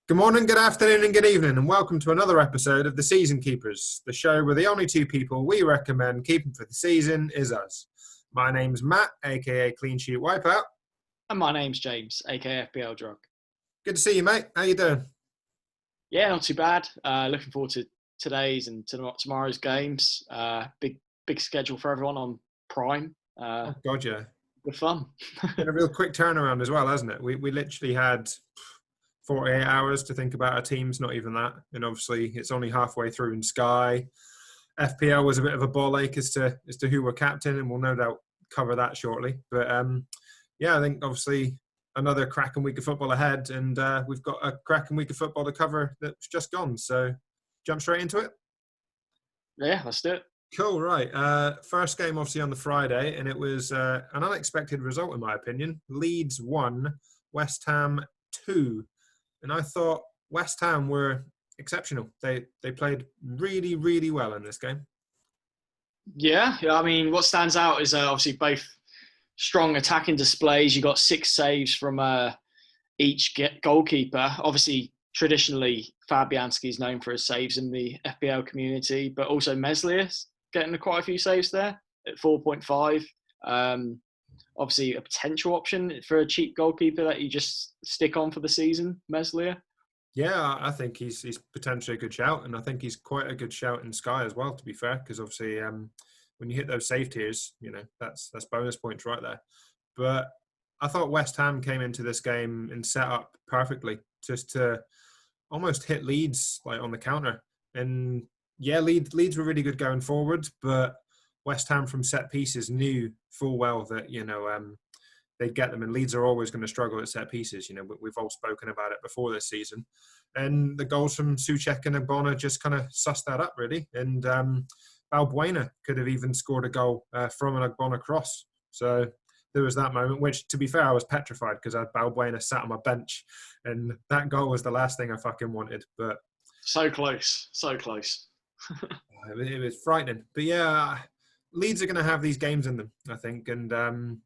Good morning, good afternoon, and good evening, and welcome to another episode of The Season Keepers, the show where the only two people we recommend keeping for the season is us. My name's Matt, aka Clean Sheet Wipeout. And my name's James, aka FPL Drug. Good to see you, mate. How you doing? Yeah, not too bad. Looking forward to today's and tomorrow's games. Big schedule for everyone on Prime. Oh, God, yeah. Good fun. Been a real quick turnaround as well, hasn't it? We literally had 48 hours to think about our teams, not even that. And obviously, it's only halfway through in Sky. FPL was a bit of a ball ache as to who we're captain, and we'll no doubt cover that shortly. But yeah, I think obviously another cracking week of football ahead, and we've got a cracking week of football to cover that's just gone. So jump straight into it. Yeah, let's do it. Cool, right. First game obviously on the Friday, and it was an unexpected result in my opinion. Leeds 1, West Ham 2. And I thought West Ham were exceptional. They played really, really well in this game. Yeah, I mean, what stands out is obviously both strong attacking displays. You got 6 saves from each goalkeeper. Obviously, traditionally, Fabianski is known for his saves in the FPL community, but also Meslier getting quite a few saves there at 4.5. Obviously, a potential option for a cheap goalkeeper that you just stick on for the season, Meslier. Yeah, I think he's potentially a good shout, and I think he's quite a good shout in Sky as well, to be fair, because obviously when you hit those save tiers, you know, that's bonus points right there. But I thought West Ham came into this game and set up perfectly just to almost hit Leeds like on the counter. And yeah, Leeds were really good going forward, but West Ham from set pieces knew full well that, you know, they'd get them, and Leeds are always going to struggle at set pieces. You know, we've all spoken about it before this season. And the goals from Souček and Agbona just kind of sussed that up, really. And Balbuena could have even scored a goal from an Agbona cross. So there was that moment, which, to be fair, I was petrified because I had Balbuena sat on my bench, and that goal was the last thing I fucking wanted. But so close, so close. It was frightening. But yeah, Leeds are going to have these games in them, I think, and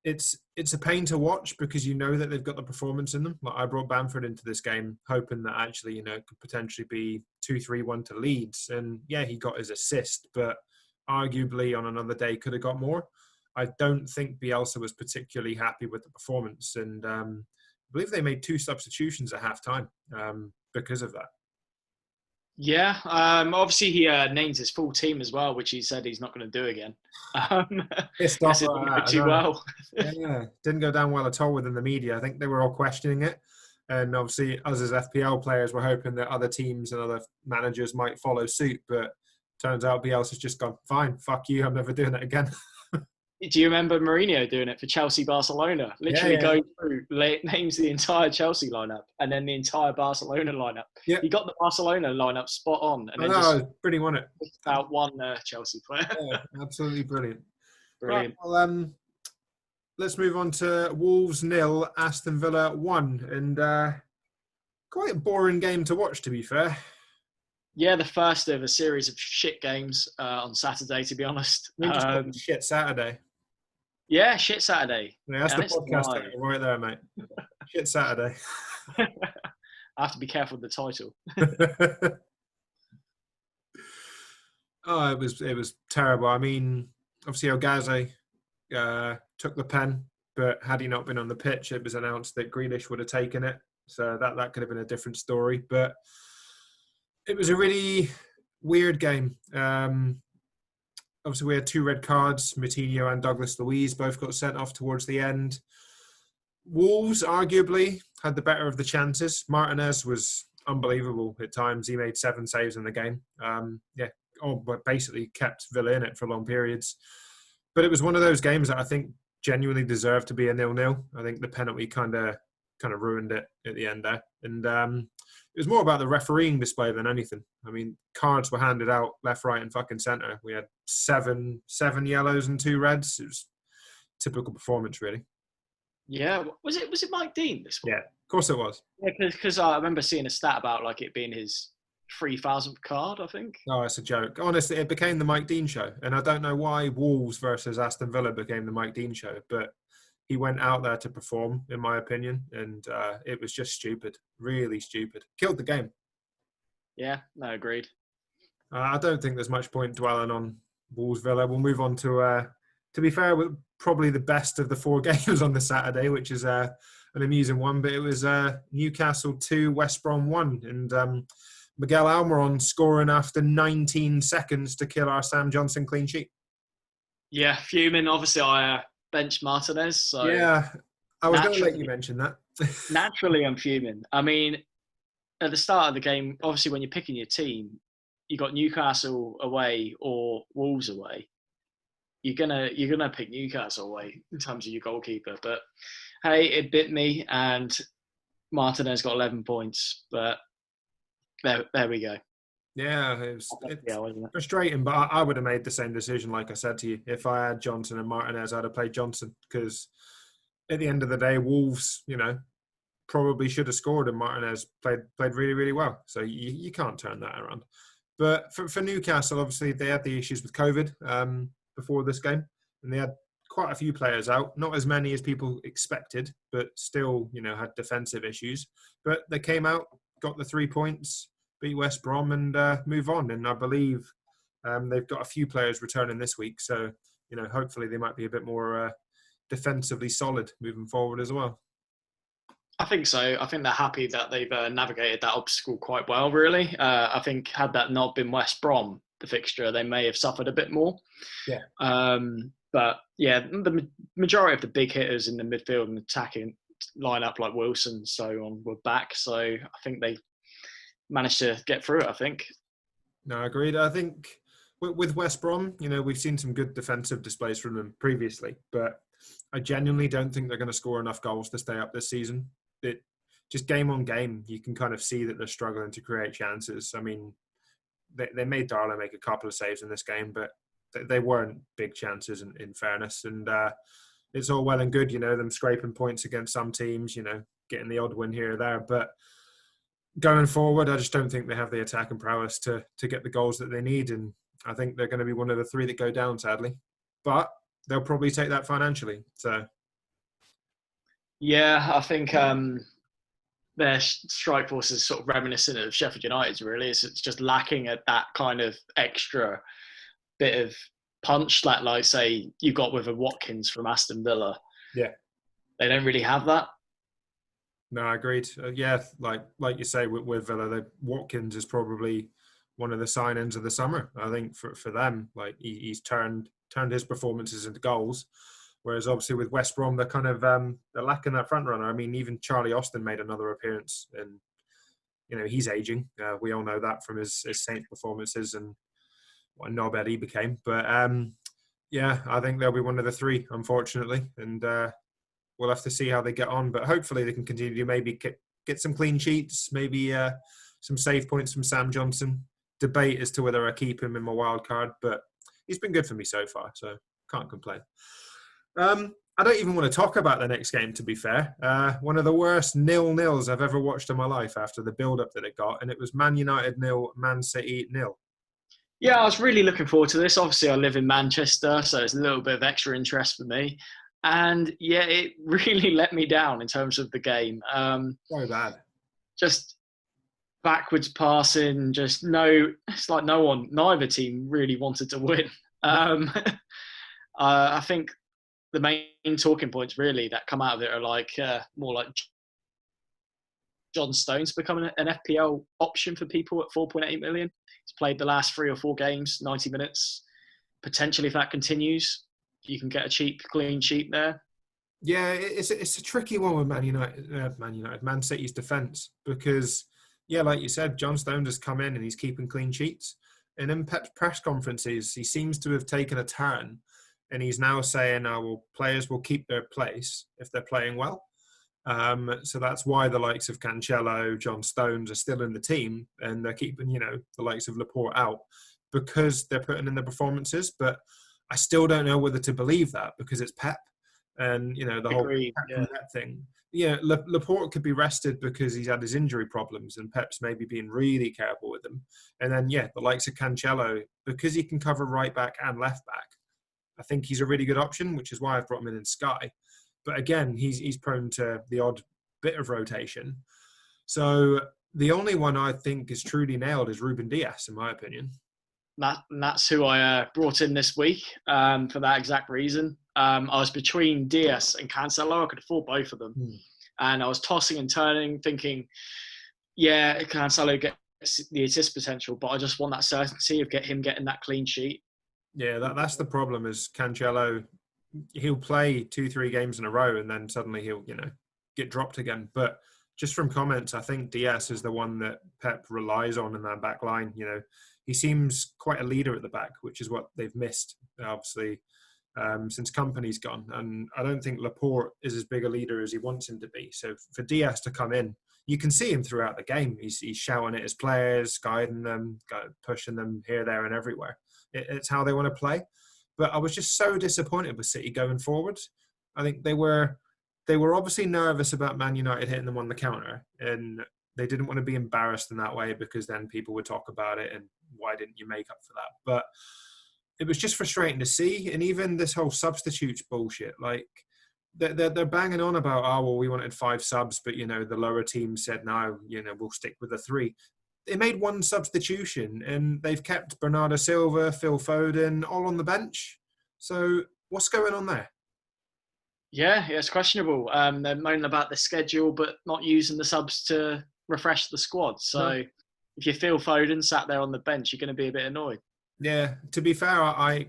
it's a pain to watch because you know that they've got the performance in them. Like, I brought Bamford into this game hoping that actually, you know, it could potentially be 2-3-1 to Leeds, and yeah, he got his assist, but arguably on another day could have got more. I don't think Bielsa was particularly happy with the performance, and I believe they made 2 substitutions at half-time because of that. Yeah, obviously he names his full team as well, which he said he's not going to do again. Pissed off it didn't go too well. Yeah, didn't go down well at all within the media. I think they were all questioning it. And obviously, us as FPL players were hoping that other teams and other managers might follow suit. But turns out Bielsa's just gone, fine, fuck you, I'm never doing it again. Do you remember Mourinho doing it for Chelsea, Barcelona? Literally goes through, names the entire Chelsea lineup and then the entire Barcelona lineup. Yeah. He got the Barcelona lineup spot on. And then just pretty won it. Out one Chelsea player. Yeah, absolutely brilliant. Brilliant. Right, well, let's move on to Wolves 0, Aston Villa 1. And quite a boring game to watch, to be fair. Yeah, the first of a series of shit games on Saturday, to be honest. Shit Saturday. Yeah, shit Saturday. Yeah, that's the podcast right there, mate. Shit Saturday. I have to be careful with the title. Oh, it was terrible. I mean, obviously Ogaze took the pen, but had he not been on the pitch, it was announced that Grealish would have taken it. So that could have been a different story. But it was a really weird game. Obviously, we had 2 red cards. Moutinho and Douglas Luiz both got sent off towards the end. Wolves, arguably, had the better of the chances. Martinez was unbelievable at times. He made 7 saves in the game. But basically kept Villa in it for long periods. But it was one of those games that I think genuinely deserved to be a 0-0. I think the penalty kind of ruined it at the end there. And it was more about the refereeing display than anything. I mean, cards were handed out left, right, and fucking centre. We had seven yellows and 2 reds. It was typical performance, really. Yeah, was it Mike Dean this one? Yeah, of course it was. Yeah, because I remember seeing a stat about like it being his 3,000th card, I think. No, it's a joke. Honestly, it became the Mike Dean show, and I don't know why Wolves versus Aston Villa became the Mike Dean show, but he went out there to perform, in my opinion, and it was just stupid, really stupid. Killed the game. Yeah, no, agreed. I don't think there's much point dwelling on Wolves Villa. We'll move on to be fair, probably the best of the 4 games on the Saturday, which is an amusing one. But it was Newcastle 2, West Brom 1, and Miguel Almiron scoring after 19 seconds to kill our Sam Johnson clean sheet. Yeah, fuming. Obviously, I benched Martinez. So yeah, I was going to let you mention that. Naturally, I'm fuming. I mean, at the start of the game, obviously, when you're picking your team, you got Newcastle away or Wolves away. You're gonna pick Newcastle away in terms of your goalkeeper. But hey, it bit me, and Martinez got 11 points. But there we go. Yeah, it's frustrating, but I would have made the same decision, like I said to you. If I had Johnson and Martinez, I'd have played Johnson, because at the end of the day, Wolves, probably should have scored, and Martinez played really, really well. So you can't turn that around. But for Newcastle, obviously, they had the issues with COVID before this game, and they had quite a few players out. Not as many as people expected, but still, had defensive issues. But they came out, got the 3 points, beat West Brom, and move on. And I believe they've got a few players returning this week. So, hopefully they might be a bit more defensively solid moving forward as well. I think so. I think they're happy that they've navigated that obstacle quite well, really. I think had that not been West Brom, the fixture, they may have suffered a bit more. Yeah. But yeah, the majority of the big hitters in the midfield and attacking lineup, like Wilson and so on, were back. So I think they managed to get through it, I think. No, agreed. I think with West Brom, we've seen some good defensive displays from them previously, but I genuinely don't think they're going to score enough goals to stay up this season. It just game on game, you can kind of see that they're struggling to create chances. I mean, they made Darlow make a couple of saves in this game, but they weren't big chances in fairness. And it's all well and good, them scraping points against some teams, getting the odd win here or there. But going forward, I just don't think they have the attack and prowess to get the goals that they need. And I think they're going to be one of the 3 that go down, sadly. But they'll probably take that financially. So, yeah, I think their strike force is sort of reminiscent of Sheffield United's, really. It's just lacking at that kind of extra bit of punch that, like, say, you got with a Watkins from Aston Villa. Yeah. They don't really have that. No, I agreed. Yeah, like you say, with Villa, Watkins is probably one of the sign-ins of the summer. I think for them, like he's turned his performances into goals. Whereas obviously with West Brom, they're kind of they're lacking that front runner. I mean, even Charlie Austin made another appearance, and he's aging. We all know that from his Saints performances and what a knobhead he became. But yeah, I think they'll be one of the 3, unfortunately, and we'll have to see how they get on. But hopefully they can continue to maybe get some clean sheets, maybe some save points from Sam Johnson. Debate as to whether I keep him in my wild card, but he's been good for me so far, so can't complain. I don't even want to talk about the next game, to be fair. One of the worst 0-0s I've ever watched in my life after the build-up that it got, and it was Man United 0, Man City 0. Yeah, I was really looking forward to this. Obviously, I live in Manchester, so it's a little bit of extra interest for me. And yeah, it really let me down in terms of the game. So bad. Just backwards passing, it's like neither team really wanted to win. I think the main talking points really that come out of it are like more like John Stones becoming an FPL option for people at 4.8 million. He's played the last 3 or 4 games, 90 minutes. Potentially, if that continues, you can get a cheap clean sheet there. Yeah, it's a tricky one with Man City's defence, because, yeah, like you said, John Stones has come in and he's keeping clean sheets. And in Pep's press conferences, he seems to have taken a turn, and he's now saying, players will keep their place if they're playing well. So that's why the likes of Cancelo, John Stones are still in the team, and they're keeping, the likes of Laporte out because they're putting in the performances. But I still don't know whether to believe that, because it's Pep and, the whole Pep thing. Yeah, Laporte could be rested because he's had his injury problems, and Pep's maybe being really careful with him. And then, the likes of Cancelo, because he can cover right back and left back, I think he's a really good option, which is why I've brought him in Sky. But again, he's prone to the odd bit of rotation. So the only one I think is truly nailed is Ruben Dias, in my opinion. That's who I brought in this week for that exact reason. I was between Dias and Cancelo. I could afford both of them. And I was tossing and turning, thinking, yeah, Cancelo gets the assist potential, but I just want that certainty of him getting that clean sheet. Yeah, that's the problem is Cancelo, he'll play 2-3 games in a row and then suddenly he'll, get dropped again. But just from comments, I think Dias is the one that Pep relies on in that back line. He seems quite a leader at the back, which is what they've missed, obviously, since Company's gone. And I don't think Laporte is as big a leader as he wants him to be. So for Dias to come in, you can see him throughout the game. He's shouting at his players, guiding them, pushing them here, there, and everywhere. It's how they want to play. But I was just so disappointed with City going forward. I think they were obviously nervous about Man United hitting them on the counter, and they didn't want to be embarrassed in that way because then people would talk about it and why didn't you make up for that? But it was just frustrating to see. And even this whole substitutes bullshit, like they're banging on about, oh, well, we wanted 5 subs, but, the lower team said, no, we'll stick with the 3. They made one substitution and they've kept Bernardo Silva, Phil Foden, all on the bench. So what's going on there? Yeah, it's questionable. They're moaning about the schedule, but not using the subs to refresh the squad. So if you Phil Foden sat there on the bench, you're going to be a bit annoyed. Yeah, to be fair, I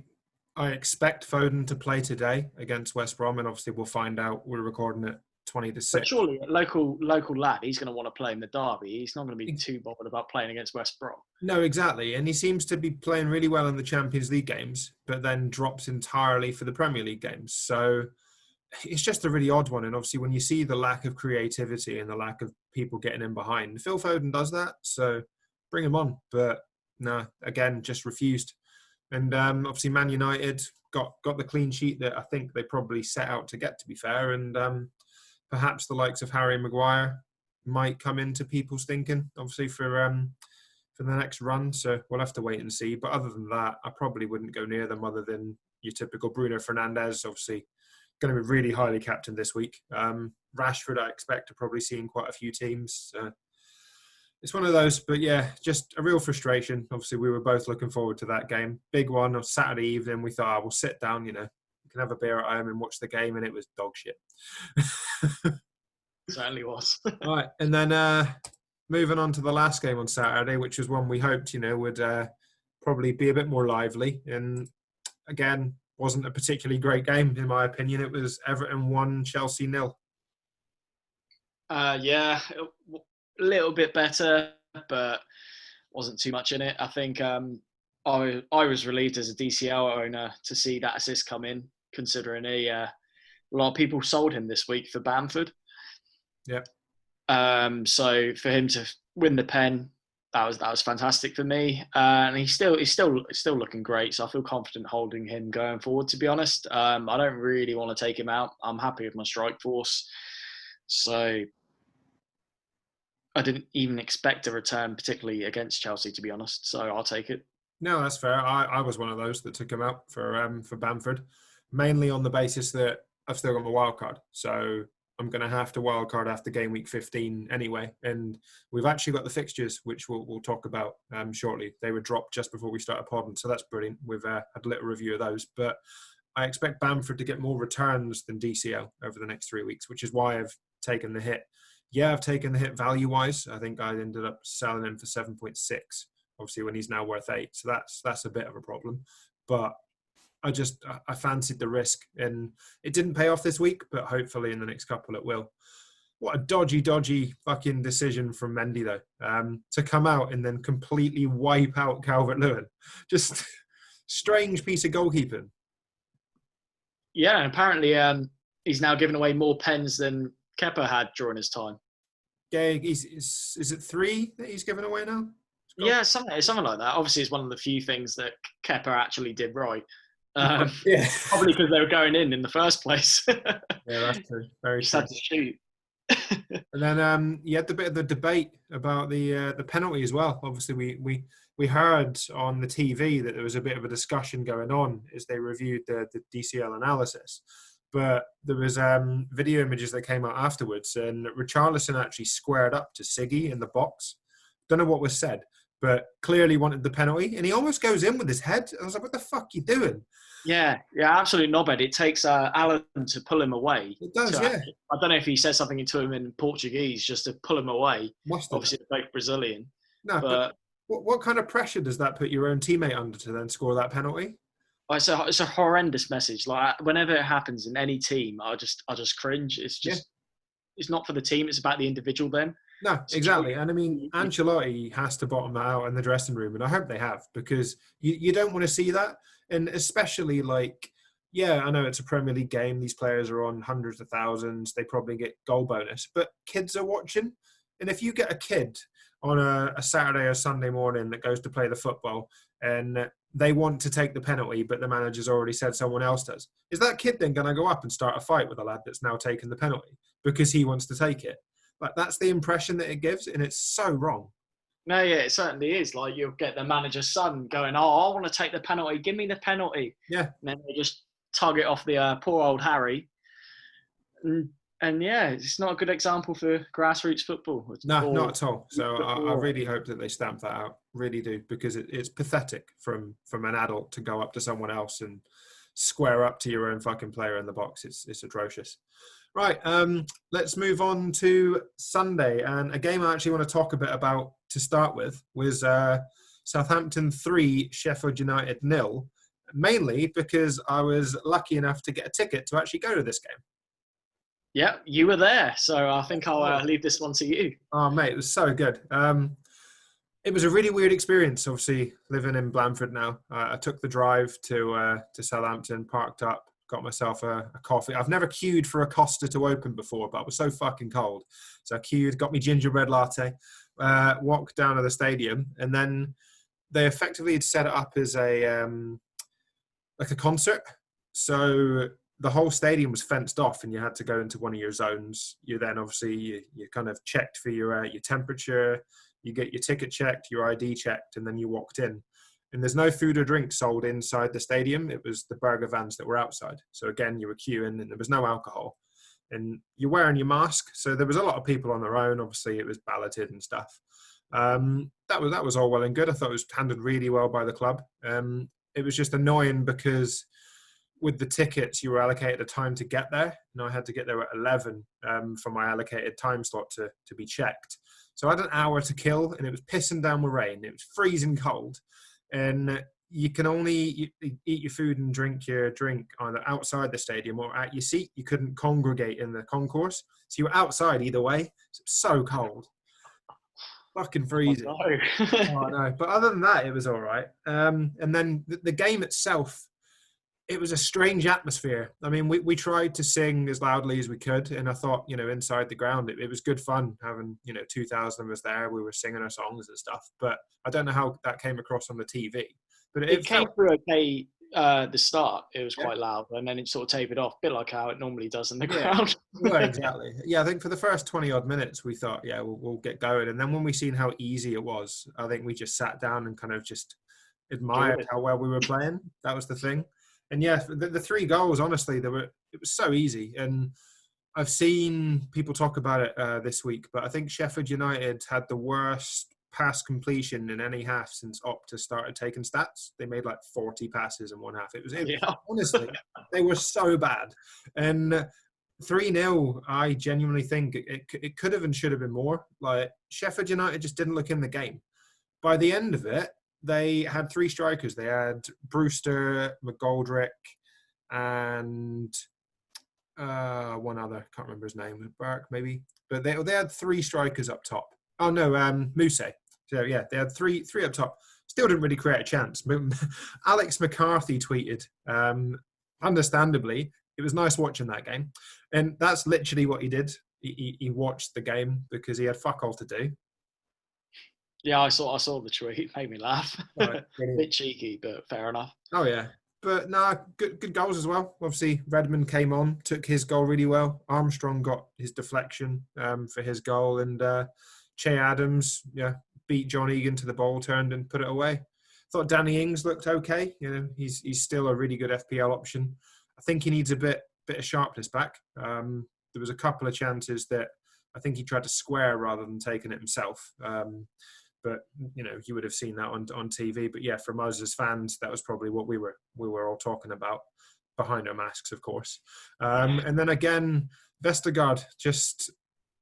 expect Foden to play today against West Brom, and obviously we'll find out. We're recording at 20-6. But surely, a local lad, he's going to want to play in the derby. He's not going to be too bothered about playing against West Brom. No, exactly. And he seems to be playing really well in the Champions League games, but then drops entirely for the Premier League games. So it's just a really odd one. And obviously when you see the lack of creativity and the lack of people getting in behind, Phil Foden does that. So bring him on. But no, again, just refused. And obviously Man United got the clean sheet that I think they probably set out to get, to be fair. And perhaps the likes of Harry Maguire might come into people's thinking, obviously, for the next run. So we'll have to wait and see. But other than that, I probably wouldn't go near them other than your typical Bruno Fernandes, obviously going to be really highly captained this week. Rashford, I expect to probably see in quite a few teams. It's one of those, but yeah, just a real frustration. Obviously, we were both looking forward to that game. Big one on Saturday evening. We thought, we'll sit down, we can have a beer at home and watch the game, and it was dog shit. Certainly was. All right, and then moving on to the last game on Saturday, which was one we hoped, would probably be a bit more lively. And again, wasn't a particularly great game, in my opinion. It was Everton 1, Chelsea 0. Yeah, a little bit better, but wasn't too much in it. I think I was relieved as a DCL owner to see that assist come in, considering a lot of people sold him this week for Bamford. Yeah. So for him to win the pen, that was fantastic for me. And he's still looking great. So I feel confident holding him going forward, to be honest. I don't really want to take him out. I'm happy with my strike force. So I didn't even expect a return, particularly against Chelsea, to be honest. So I'll take it. No, that's fair. I was one of those that took him out for Bamford, mainly on the basis that I've still got my wild card. So I'm going to have to wild card after game week 15 anyway. And we've actually got the fixtures, which we'll talk about shortly. They were dropped just before we started podding, so that's brilliant. We've had a little review of those. But I expect Bamford to get more returns than DCL over the next 3 weeks, which is why I've taken the hit. Yeah, I've taken the hit value-wise. I think I ended up selling him for 7.6, obviously, when he's now worth 8. So that's a bit of a problem. But I fancied the risk, and it didn't pay off this week, but hopefully in the next couple it will. What a dodgy fucking decision from Mendy, though, to come out and then completely wipe out Calvert-Lewin. Just strange piece of goalkeeping. Yeah, and apparently he's now given away more pens than Kepa had during his time. Yeah, is it 3 that he's given away now? Yeah, something like that. Obviously, it's one of the few things that Kepa actually did right. Yeah, probably because they were going in the first place. Yeah, that's true. Very just true. had to shoot. And then you had the bit of the debate about the penalty as well. Obviously, we heard on the TV that there was a bit of a discussion going on as they reviewed the DCL analysis. But there was video images that came out afterwards, and Richarlison actually squared up to Siggy in the box. Don't know what was said, but clearly wanted the penalty, and he almost goes in with his head. I was like, what the fuck are you doing? Yeah, absolute knobhead. It takes Alan to pull him away. It does, yeah. I don't know if he says something to him in Portuguese just to pull him away. Must have. Obviously, they're both Brazilian. No, but what kind of pressure does that put your own teammate under to then score that penalty? It's a horrendous message. Like whenever it happens in any team, I just cringe. It's just it's not for the team. It's about the individual then. No, exactly. And I mean, Ancelotti has to bottom that out in the dressing room, and I hope they have, because you don't want to see that. And especially like, yeah, I know it's a Premier League game. These players are on hundreds of thousands. They probably get goal bonus, but kids are watching. And if you get a kid on a Saturday or Sunday morning that goes to play the football and they want to take the penalty, but the manager's already said someone else does, is that kid then going to go up and start a fight with a lad that's now taken the penalty because he wants to take it? Like, that's the impression that it gives, and it's so wrong. No, yeah, it certainly is. Like, you'll get the manager's son going, I want to take the penalty. Give me the penalty. Yeah. And then they just tug it off the poor old Harry. And yeah, it's not a good example for grassroots football. No, not at all. So I really hope that they stamp that out. Really do, because it's pathetic from an adult to go up to someone else and square up to your own fucking player in the box. It's atrocious. Right, let's move on to Sunday. And a game I actually want to talk a bit about to start with was Southampton 3, Sheffield United 0, mainly because I was lucky enough to get a ticket to actually go to this game. Yeah, you were there, so I think I'll leave this one to you. Oh, mate, it was so good. It was a really weird experience, obviously, living in Blandford now. I took the drive to Southampton, parked up, got myself a coffee. I've never queued for a Costa to open before, but I was so fucking cold. So I queued, got me gingerbread latte, walked down to the stadium, and then they effectively had set it up as a concert. So the whole stadium was fenced off, and you had to go into one of your zones. You then obviously you kind of checked for your temperature, you get your ticket checked, your ID checked, and then you walked in. And there's no food or drink sold inside the stadium. It was the burger vans that were outside. So again, you were queuing, and there was no alcohol. And you're wearing your mask. So there was a lot of people on their own. Obviously, it was balloted and stuff. That was all well and good. I thought it was handled really well by the club. It was just annoying because with the tickets, you were allocated a time to get there, and I had to get there at 11 for my allocated time slot to be checked. So I had an hour to kill, and it was pissing down with rain. It was freezing cold, and you can only eat your food and drink your drink either outside the stadium or at your seat. You couldn't congregate in the concourse, so you were outside either way. It was so cold. Fucking freezing. Oh, no. Oh, I know. But other than that, it was all right. And then the game itself, it was a strange atmosphere. I mean, we tried to sing as loudly as we could, and I thought, inside the ground, it was good fun having, 2,000 of us there. We were singing our songs and stuff, but I don't know how that came across on the TV. But it came through okay. The start, it was quite loud, and then it sort of tapered off, a bit like how it normally does in the crowd. Well, exactly. Yeah, I think for the first 20 odd minutes, we thought, yeah, we'll get going. And then when we seen how easy it was, I think we just sat down and kind of just admired how well we were playing. That was the thing. And yeah, the 3 goals, honestly, it was so easy. And I've seen people talk about it this week, but I think Sheffield United had the worst pass completion in any half since Opta started taking stats. They made like 40 passes in one half. Honestly, they were so bad. And 3-0, I genuinely think it could have and should have been more. Like, Sheffield United just didn't look in the game. By the end of it, they had 3 strikers. They had Brewster, McGoldrick, and one other. Can't remember his name. Burke, maybe. But they had 3 strikers up top. Oh, no, Muse. So, yeah, they had three up top. Still didn't really create a chance. Alex McCarthy tweeted, understandably, it was nice watching that game. And that's literally what he did. He watched the game because he had fuck all to do. Yeah, I saw the tweet. It made me laugh. Right, a bit cheeky, but fair enough. Oh, yeah. But good goals as well. Obviously, Redmond came on, took his goal really well. Armstrong got his deflection for his goal. And Che Adams, beat John Egan to the ball, turned and put it away. Thought Danny Ings looked okay. He's still a really good FPL option. I think he needs a bit bit of sharpness back. There was a couple of chances that I think he tried to square rather than taking it himself. But you would have seen that on TV. But yeah, from us as fans, that was probably what we were all talking about behind our masks, of course. And then again, Vestergaard, just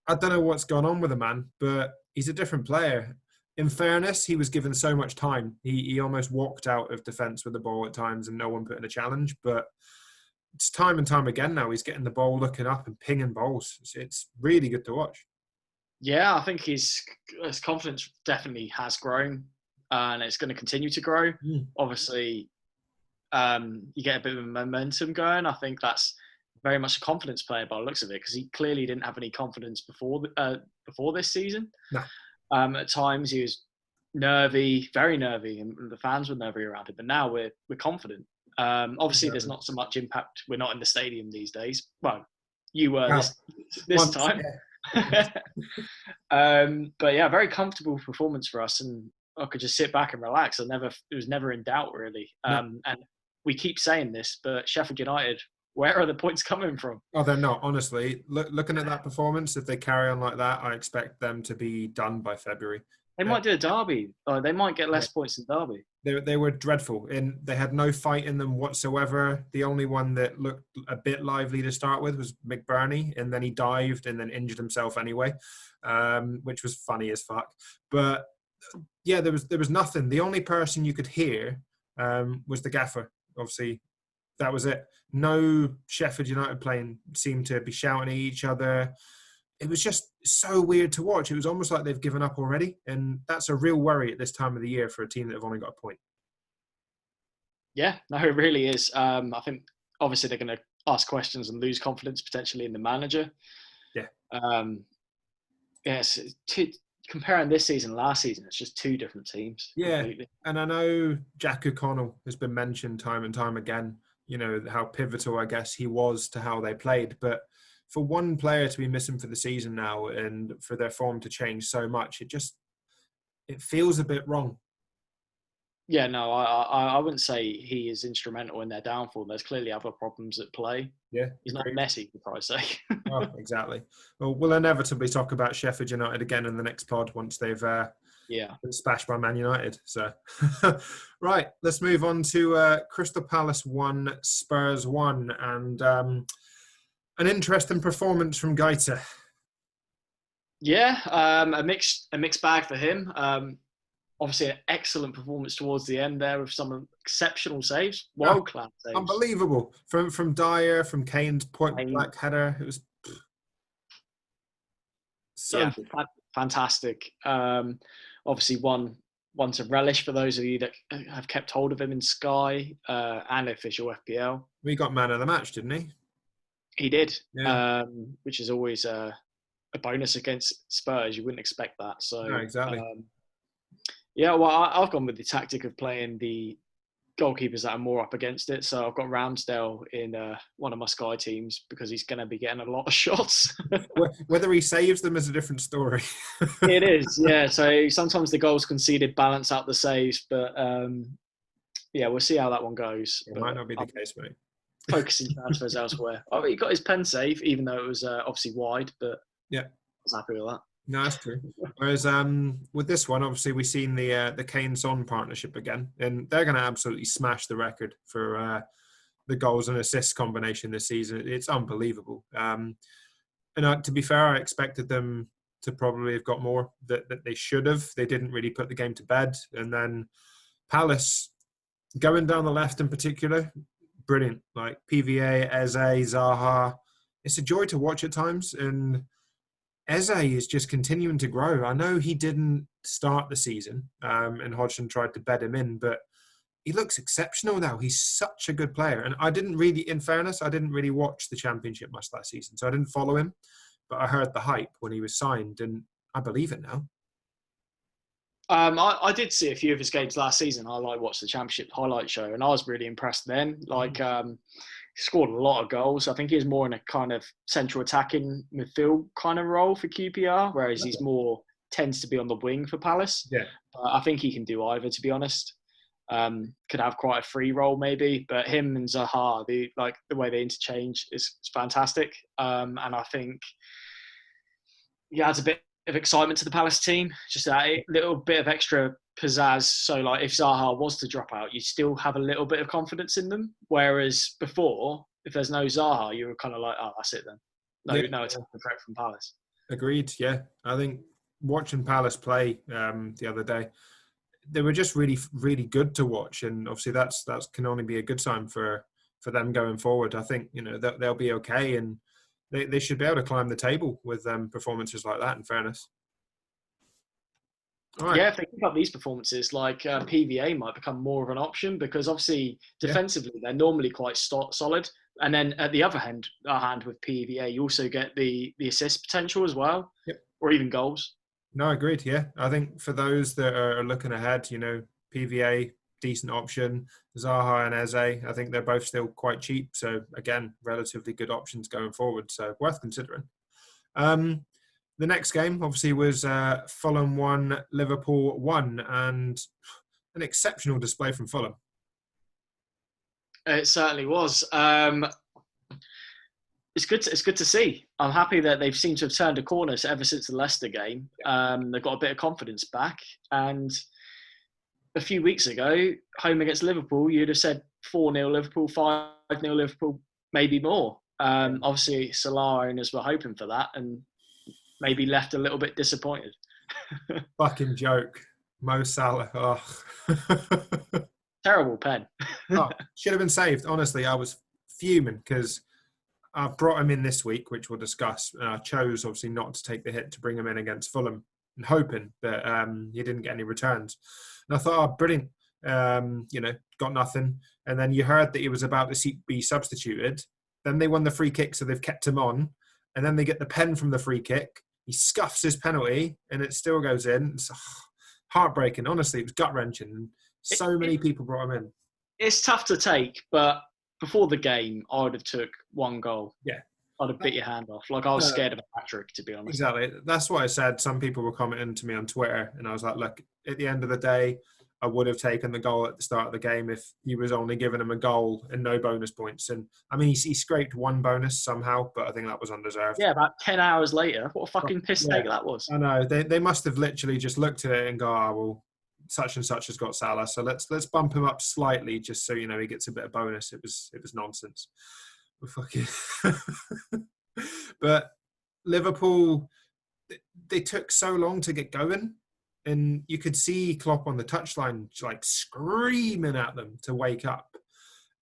I don't know what's gone on with the man, but he's a different player. In fairness, he was given so much time. He almost walked out of defence with the ball at times and no one put in a challenge. But it's time and time again now, he's getting the ball, looking up and pinging balls. It's really good to watch. Yeah, I think his confidence definitely has grown and it's going to continue to grow. Obviously, you get a bit of momentum going. I think that's very much a confidence player by the looks of it, because he clearly didn't have any confidence before this season. No. At times he was nervy, very nervy, and the fans were nervy around him. But now we're confident. Obviously, there's not so much impact. We're not in the stadium these days. Well, you were this time. Yeah. But yeah, very comfortable performance for us, and I could just sit back and relax. It was never in doubt, really. And we keep saying this, but Sheffield United, where are the points coming from? Oh, they're not. Honestly, looking at that performance, if they carry on like that, I expect them to be done by February. They might do a derby. They might get less points in derby. They were dreadful. They had no fight in them whatsoever. The only one that looked a bit lively to start with was McBurney, and then he dived and then injured himself anyway, which was funny as fuck. But yeah, there was nothing. The only person you could hear was the gaffer. Obviously, that was it. No Sheffield United playing seemed to be shouting at each other. It was just so weird to watch. It was almost like they've given up already. And that's a real worry at this time of the year for a team that have only got a point. Yeah, no, it really is. I think obviously they're going to ask questions and lose confidence potentially in the manager. Yeah. Yes, comparing this season and last season, it's just two different teams. Yeah, completely. And I know Jack O'Connell has been mentioned time and time again, how pivotal, I guess, he was to how they played. But for one player to be missing for the season now and for their form to change so much, it feels a bit wrong. Yeah, no, I wouldn't say he is instrumental in their downfall. There's clearly other problems at play. Yeah, he's not Messi, for Christ's sake. Oh, exactly. Well, we'll inevitably talk about Sheffield United again in the next pod once they've been splashed by Man United. So, right, let's move on to Crystal Palace 1, Spurs 1, and an interesting performance from Gaita. Yeah, a mixed bag for him. Obviously, an excellent performance towards the end there with some exceptional saves, world-class saves. Unbelievable. From Dyer, from Kane's point-blank header. It was so good. Fantastic. Obviously, one to relish for those of you that have kept hold of him in Sky and official FPL. We got man of the match, didn't he? He did, which is always a bonus against Spurs. You wouldn't expect that. So, no, exactly. Well, I've gone with the tactic of playing the goalkeepers that are more up against it. So I've got Ramsdale in one of my Sky teams because he's going to be getting a lot of shots. Whether he saves them is a different story. It is, yeah. So sometimes the goals conceded balance out the saves, but we'll see how that one goes. It might not be the case, mate. Focusing transfers elsewhere. He got his pen save, even though it was obviously wide, but I was happy with that. No, that's true. Whereas with this one, obviously we've seen the Kane-Son partnership again, and they're going to absolutely smash the record for the goals and assists combination this season. It's unbelievable. And to be fair, I expected them to probably have got more that they should have. They didn't really put the game to bed. And then Palace, going down the left in particular, brilliant. Like PVA, Eze, Zaha. It's a joy to watch at times, and Eze is just continuing to grow. I know he didn't start the season and Hodgson tried to bed him in, but he looks exceptional now. He's such a good player. And in fairness, I didn't really watch the Championship much last season, so I didn't follow him. But I heard the hype when he was signed, and I believe it now. I did see a few of his games last season. I watched the Championship highlight show, and I was really impressed then. He scored a lot of goals. I think he's more in a kind of central attacking midfield kind of role for QPR, whereas he's more tends to be on the wing for Palace. Yeah, I think he can do either, to be honest. could have quite a free role maybe. But him and Zaha, the way they interchange is fantastic. And I think he adds a bit of excitement to the Palace team, just a little bit of extra pizzazz. So like if Zaha was to drop out, you still have a little bit of confidence in them. Whereas before, if there's no Zaha, you were kind of like, oh, that's it then. No attacking threat from Palace. Agreed. Yeah, I think watching Palace play the other day, they were just really, really good to watch, and obviously that can only be a good sign for them going forward. I think they'll be okay, and they should be able to climb the table with performances like that. In fairness. All right. Yeah, if they keep up these performances, like PVA might become more of an option because obviously defensively they're normally quite solid. And then at the other hand with PVA, you also get the assist potential as well, or even goals. No, agreed. Yeah, I think for those that are looking ahead, PVA, decent option. Zaha and Eze, I think they're both still quite cheap. So again, relatively good options going forward. So worth considering. The next game, obviously, was Fulham 1, Liverpool 1, and an exceptional display from Fulham. It certainly was. It's good to see. I'm happy that they've seemed to have turned a corner ever since the Leicester game. They've got a bit of confidence back. And a few weeks ago, home against Liverpool, you'd have said 4-0 Liverpool, 5-0 Liverpool, maybe more. Obviously, Salah owners were hoping for that and maybe left a little bit disappointed. Fucking joke. Mo Salah. Oh. Terrible pen. Should have been saved. Honestly, I was fuming because I brought him in this week, which we'll discuss. And I chose, obviously, not to take the hit to bring him in against Fulham and hoping that he didn't get any returns. And I thought, oh, brilliant. Got nothing. And then you heard that he was about to be substituted. Then they won the free kick, so they've kept him on. And then they get the pen from the free kick. He scuffs his penalty, and it still goes in. It's heartbreaking. Honestly, it was gut-wrenching. So many people brought him in. It's tough to take, but before the game, I would have took one goal. Yeah. I'd have bit your hand off. Like, I was scared of a hat-trick, to be honest. Exactly. That's what I said. Some people were commenting to me on Twitter, and I was like, look, at the end of the day, I would have taken the goal at the start of the game if he was only giving him a goal and no bonus points. And, I mean, he scraped one bonus somehow, but I think that was undeserved. Yeah, about 10 hours later. What a fucking piss take that was. I know. They must have literally just looked at it and go, oh, well, such and such has got Salah, so let's bump him up slightly just so he gets a bit of bonus. It was nonsense. But Liverpool, they took so long to get going, and you could see Klopp on the touchline like screaming at them to wake up,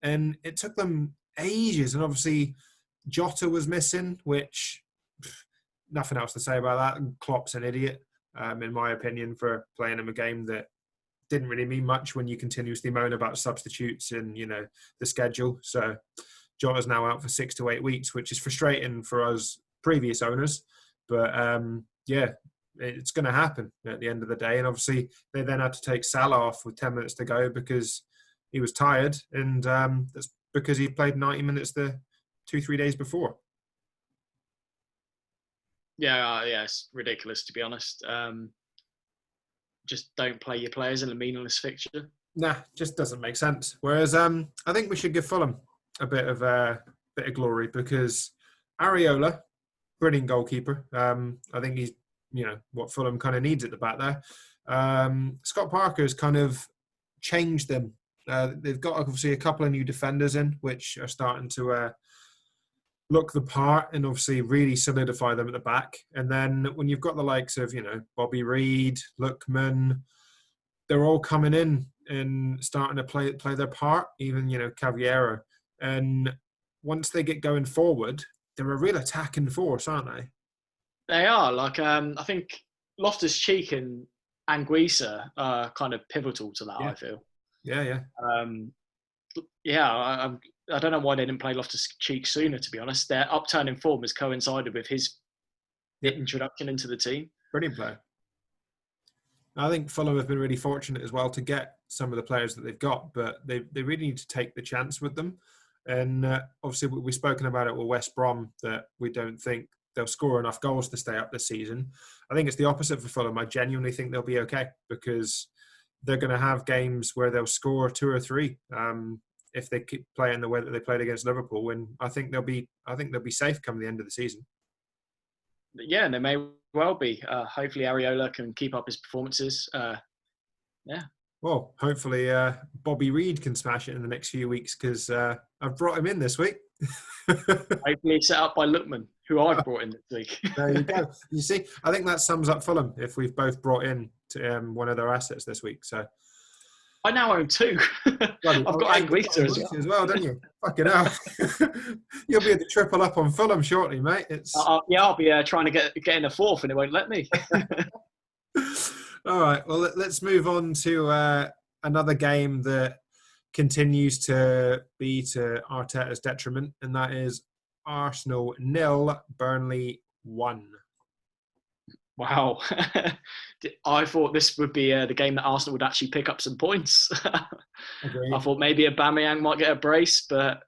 and it took them ages. And obviously Jota was missing, which nothing else to say about that. And Klopp's an idiot, in my opinion, for playing him a game that didn't really mean much when you continuously moan about substitutes and, the schedule. So Jota's now out for 6 to 8 weeks, which is frustrating for us previous owners. But, it's going to happen at the end of the day. And obviously they then had to take Salah off with 10 minutes to go because he was tired. And that's because he played 90 minutes the 2-3 days before. Yeah, it's ridiculous, to be honest. Just don't play your players in a meaningless fixture. Nah, just doesn't make sense. Whereas I think we should give Fulham a bit of glory because Areola, brilliant goalkeeper. I think he's what Fulham kind of needs at the back there. Scott Parker's kind of changed them. They've got obviously a couple of new defenders in, which are starting to look the part and obviously really solidify them at the back. And then when you've got the likes of, Bobby Reed, Lookman, they're all coming in and starting to play their part, even, Caviera. And once they get going forward, they're a real attacking force, aren't they? They are. Like, I think Loftus-Cheek and Anguissa are kind of pivotal to that, I feel. Yeah. I don't know why they didn't play Loftus-Cheek sooner, to be honest. Their upturn in form has coincided with his introduction into the team. Brilliant player. I think Fulham have been really fortunate as well to get some of the players that they've got, but they really need to take the chance with them. And obviously we've spoken about it with West Brom that we don't think they'll score enough goals to stay up this season. I think it's the opposite for Fulham. I genuinely think they'll be okay because they're going to have games where they'll score 2 or 3 if they keep playing the way that they played against Liverpool. And I think they'll be safe come the end of the season. Yeah, and they may well be. Hopefully, Areola can keep up his performances. Well, hopefully Bobby Reid can smash it in the next few weeks, because I've brought him in this week. Hopefully set up by Lookman, who I've brought in this week. There you go. You see, I think that sums up Fulham if we've both brought in to, one of their assets this week. So I now own 2. I've got Anguissa as well, don't you? Fucking hell. You'll be at the triple up on Fulham shortly, mate. I'll be trying to get in a 4th and it won't let me. All right, well, let's move on to another game that continues to be to Arteta's detriment, and that is Arsenal 0, Burnley 1. Wow. I thought this would be the game that Arsenal would actually pick up some points. I thought maybe Aubameyang might get a brace, but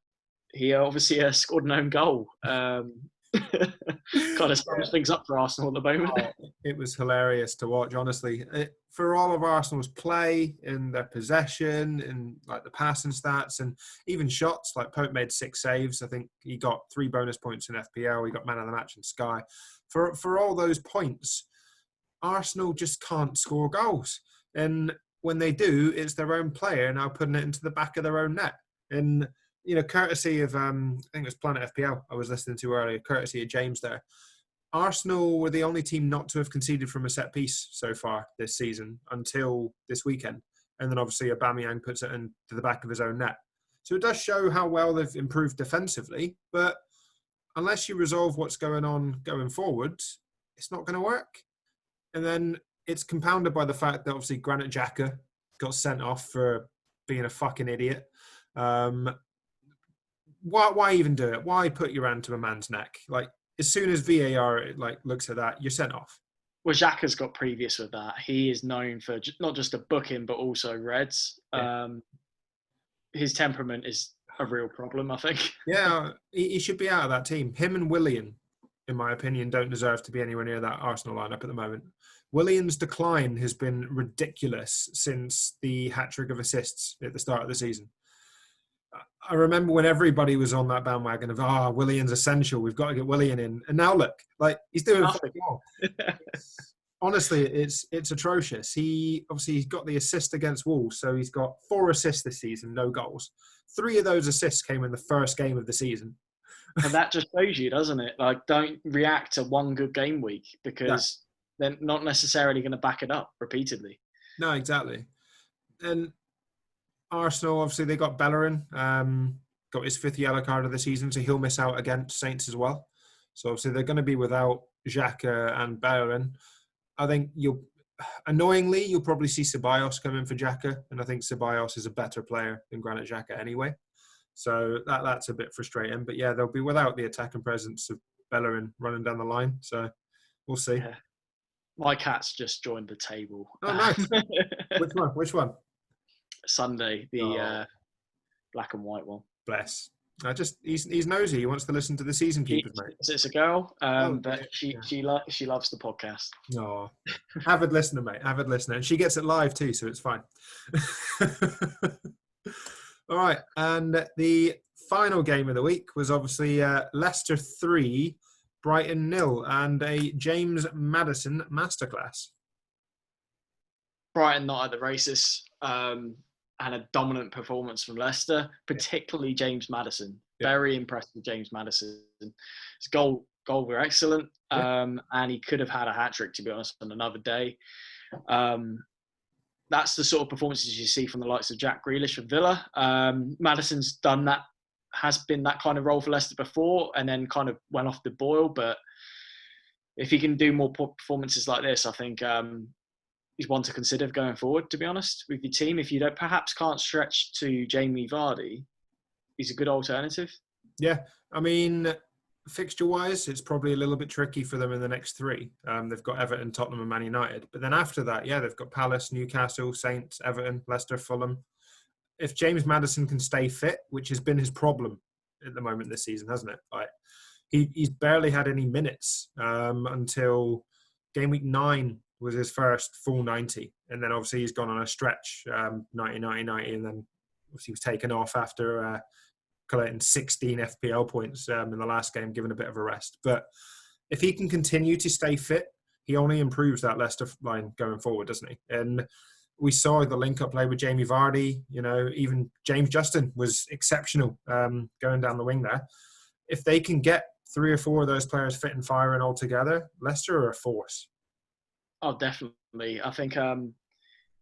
he obviously scored an own goal. Kind of sums things up for Arsenal at the moment. It was hilarious to watch, honestly. For all of Arsenal's play in their possession and like the passing stats and even shots, like Pope made 6 saves. I think he got 3 bonus points in FPL. He got man of the match in Sky. For all those points, Arsenal just can't score goals. And when they do, it's their own player now putting it into the back of their own net. And courtesy of, I think it was Planet FPL I was listening to earlier, courtesy of James there. Arsenal were the only team not to have conceded from a set piece so far this season until this weekend. And then obviously Aubameyang puts it into the back of his own net. So it does show how well they've improved defensively. But unless you resolve what's going on going forward, it's not going to work. And then it's compounded by the fact that obviously Granit Xhaka got sent off for being a fucking idiot. Why even do it? Why put your hand to a man's neck? Like, as soon as VAR looks at that, you're sent off. Well, Xhaka's got previous with that. He is known for not just a booking, but also reds. Yeah. His temperament is a real problem, I think. Yeah, he should be out of that team. Him and Willian, in my opinion, don't deserve to be anywhere near that Arsenal lineup at the moment. Willian's decline has been ridiculous since the hat-trick of assists at the start of the season. I remember when everybody was on that bandwagon of, Willian's essential, we've got to get Willian in. And now look, like, he's doing fucking well. Honestly, it's atrocious. He's got the assist against Wolves, so he's got 4 assists this season, no goals. 3 of those assists came in the first game of the season. And that just shows you, doesn't it? Like, don't react to one good game week, because they're not necessarily going to back it up repeatedly. No, exactly. And Arsenal, obviously, they got Bellerin, got his 5th yellow card of the season, so he'll miss out against Saints as well. So obviously they're going to be without Xhaka and Bellerin. I think you'll probably see Ceballos come in for Xhaka, and I think Ceballos is a better player than Granit Xhaka anyway. So that's a bit frustrating. But yeah, they'll be without the attacking presence of Bellerin running down the line. So we'll see. Yeah. My cat's just joined the table. Oh, nice. Which one? Sunday, the black and white one. Bless. He's nosy. He wants to listen to the season keepers, mate. It's a girl, but she loves the podcast. Oh, avid listener, mate. Avid listener, and she gets it live too, so it's fine. All right, and the final game of the week was obviously Leicester 3, Brighton 0, and a James Maddison masterclass. Brighton not at the races. And a dominant performance from Leicester, particularly James Maddison. Yeah. Very impressed with James Maddison. His goal were excellent, and he could have had a hat-trick, to be honest, on another day. That's the sort of performances you see from the likes of Jack Grealish for Villa. Maddison's done that, has been that kind of role for Leicester before, and then kind of went off the boil. But if he can do more performances like this, I think he's one to consider going forward, to be honest, with your team. If you can't stretch to Jamie Vardy, he's a good alternative. Yeah, I mean, fixture-wise, it's probably a little bit tricky for them in the next 3. They've got Everton, Tottenham and Man United. But then after that, they've got Palace, Newcastle, Saints, Everton, Leicester, Fulham. If James Maddison can stay fit, which has been his problem at the moment this season, hasn't it? Like, he's barely had any minutes until Gameweek 9 was his first full 90. And then obviously he's gone on a stretch, 90, 90, 90, and then obviously he was taken off after collecting 16 FPL points in the last game, given a bit of a rest. But if he can continue to stay fit, he only improves that Leicester line going forward, doesn't he? And we saw the link-up play with Jamie Vardy. Even James Justin was exceptional going down the wing there. If they can get 3 or 4 of those players fit and firing all together, Leicester are a force. Oh, definitely. I think I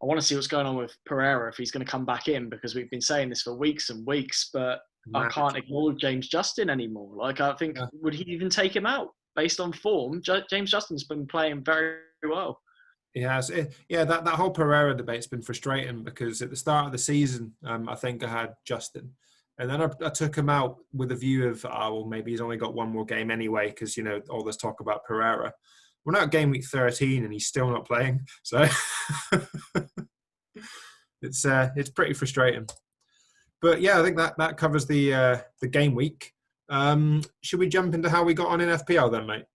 want to see what's going on with Pereira, if he's going to come back in, because we've been saying this for weeks and weeks, but I can't ignore James Justin anymore. Like, I think, would he even take him out based on form? James Justin's been playing very well. He has. That whole Pereira debate's been frustrating, because at the start of the season, I think I had Justin. And then I took him out with a view of, maybe he's only got one more game anyway, because, all this talk about Pereira. We're now at game week 13 and he's still not playing. So it's pretty frustrating. But yeah, I think that covers the game week. Should we jump into how we got on in FPL then, mate?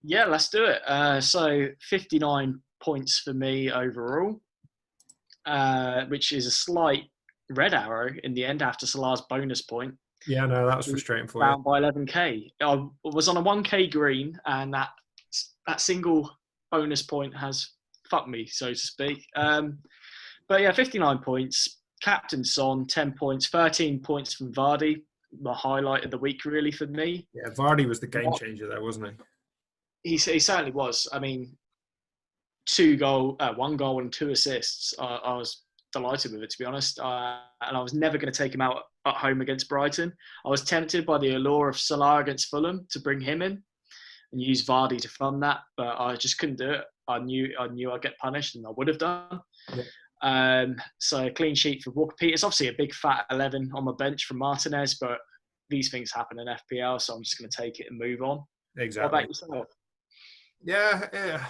Yeah, let's do it. So 59 points for me overall, which is a slight red arrow in the end after Salah's bonus point. Yeah, no, that was frustrating for you. Down by 11k. I was on a 1k green, and that single bonus point has fucked me, so to speak. But yeah, 59 points. Captain Son, 10 points, 13 points from Vardy. The highlight of the week, really, for me. Yeah, Vardy was the game changer there, wasn't he? He certainly was. I mean, 1 goal and 2 assists. I was delighted with it, to be honest. And I was never going to take him out at home against Brighton. I was tempted by the allure of Salah against Fulham to bring him in and use Vardy to fund that, but I just couldn't do it. I knew I'd get punished, and I would have done. Yeah. So clean sheet for Walker-Peters. Obviously a big fat 11 on my bench from Martinez, but these things happen in FPL, so I'm just going to take it and move on. Exactly. What about yourself? Yeah.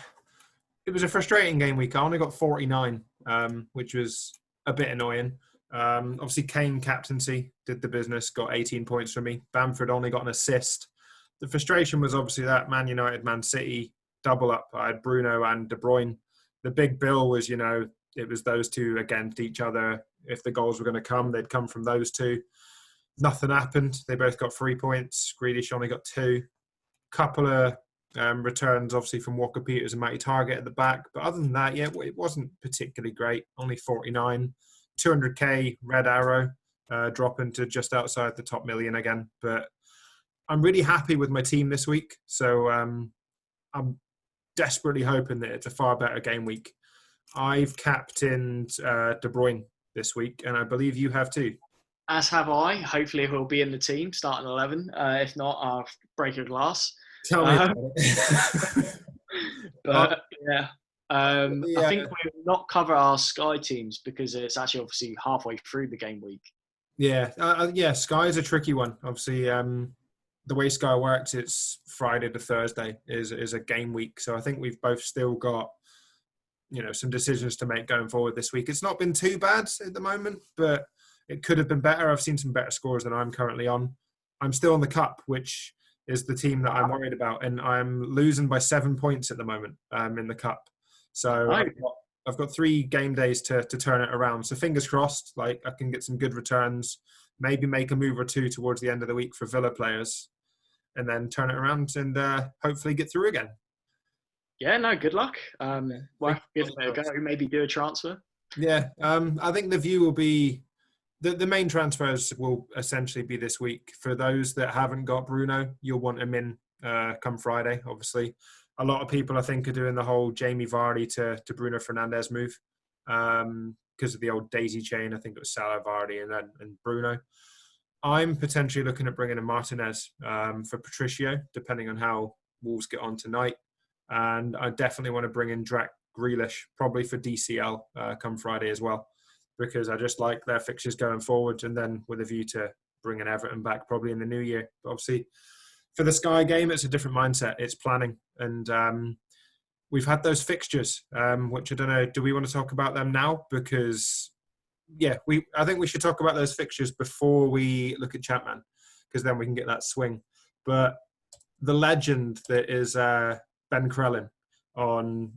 It was a frustrating game week. I only got 49, which was a bit annoying. Obviously, Kane captaincy did the business, got 18 points from me. Bamford only got an assist. The frustration was obviously that Man United, Man City double up. I had Bruno and De Bruyne. The big bill was, it was those two against each other. If the goals were going to come, they'd come from those two. Nothing happened. They both got 3 points. Grealish only got 2. Couple of returns, obviously, from Walker-Peters and Matty Target at the back. But other than that, it wasn't particularly great. Only 49. 200k red arrow, dropping to just outside the top million again. But I'm really happy with my team this week. So I'm desperately hoping that it's a far better game week. I've captained De Bruyne this week, and I believe you have too. As have I. Hopefully he'll be in the team, starting 11. If not, I'll break a glass. Tell me about it. But yeah. I think we'll not cover our Sky teams because it's actually obviously halfway through the game week. Yeah. Sky is a tricky one. Obviously, the way Sky works, it's Friday to Thursday is a game week. So I think we've both still got, some decisions to make going forward this week. It's not been too bad at the moment, but it could have been better. I've seen some better scores than I'm currently on. I'm still on the cup, which is the team that I'm worried about, and I'm losing by 7 points at the moment in the cup. So I've got 3 game days to turn it around. So fingers crossed, I can get some good returns, maybe make a move or 2 towards the end of the week for Villa players, and then turn it around and hopefully get through again. Yeah, no, good luck. Well, give it a go. Maybe do a transfer. Yeah, I think the view will be the main transfers will essentially be this week. For those that haven't got Bruno, you'll want him in come Friday, obviously. A lot of people, I think, are doing the whole Jamie Vardy to Bruno Fernandes move because of the old daisy chain. I think it was Salah, Vardy, and Bruno. I'm potentially looking at bringing in Martinez for Patricio, depending on how Wolves get on tonight. And I definitely want to bring in Grealish, probably for DCL come Friday as well, because I just like their fixtures going forward, and then with a view to bringing Everton back probably in the new year. But obviously, for the Sky game, it's a different mindset. It's planning. And we've had those fixtures, which I don't know, do we want to talk about them now? Because, I think we should talk about those fixtures before we look at ChampMan, because then we can get that swing. But the legend that is Ben Crellin on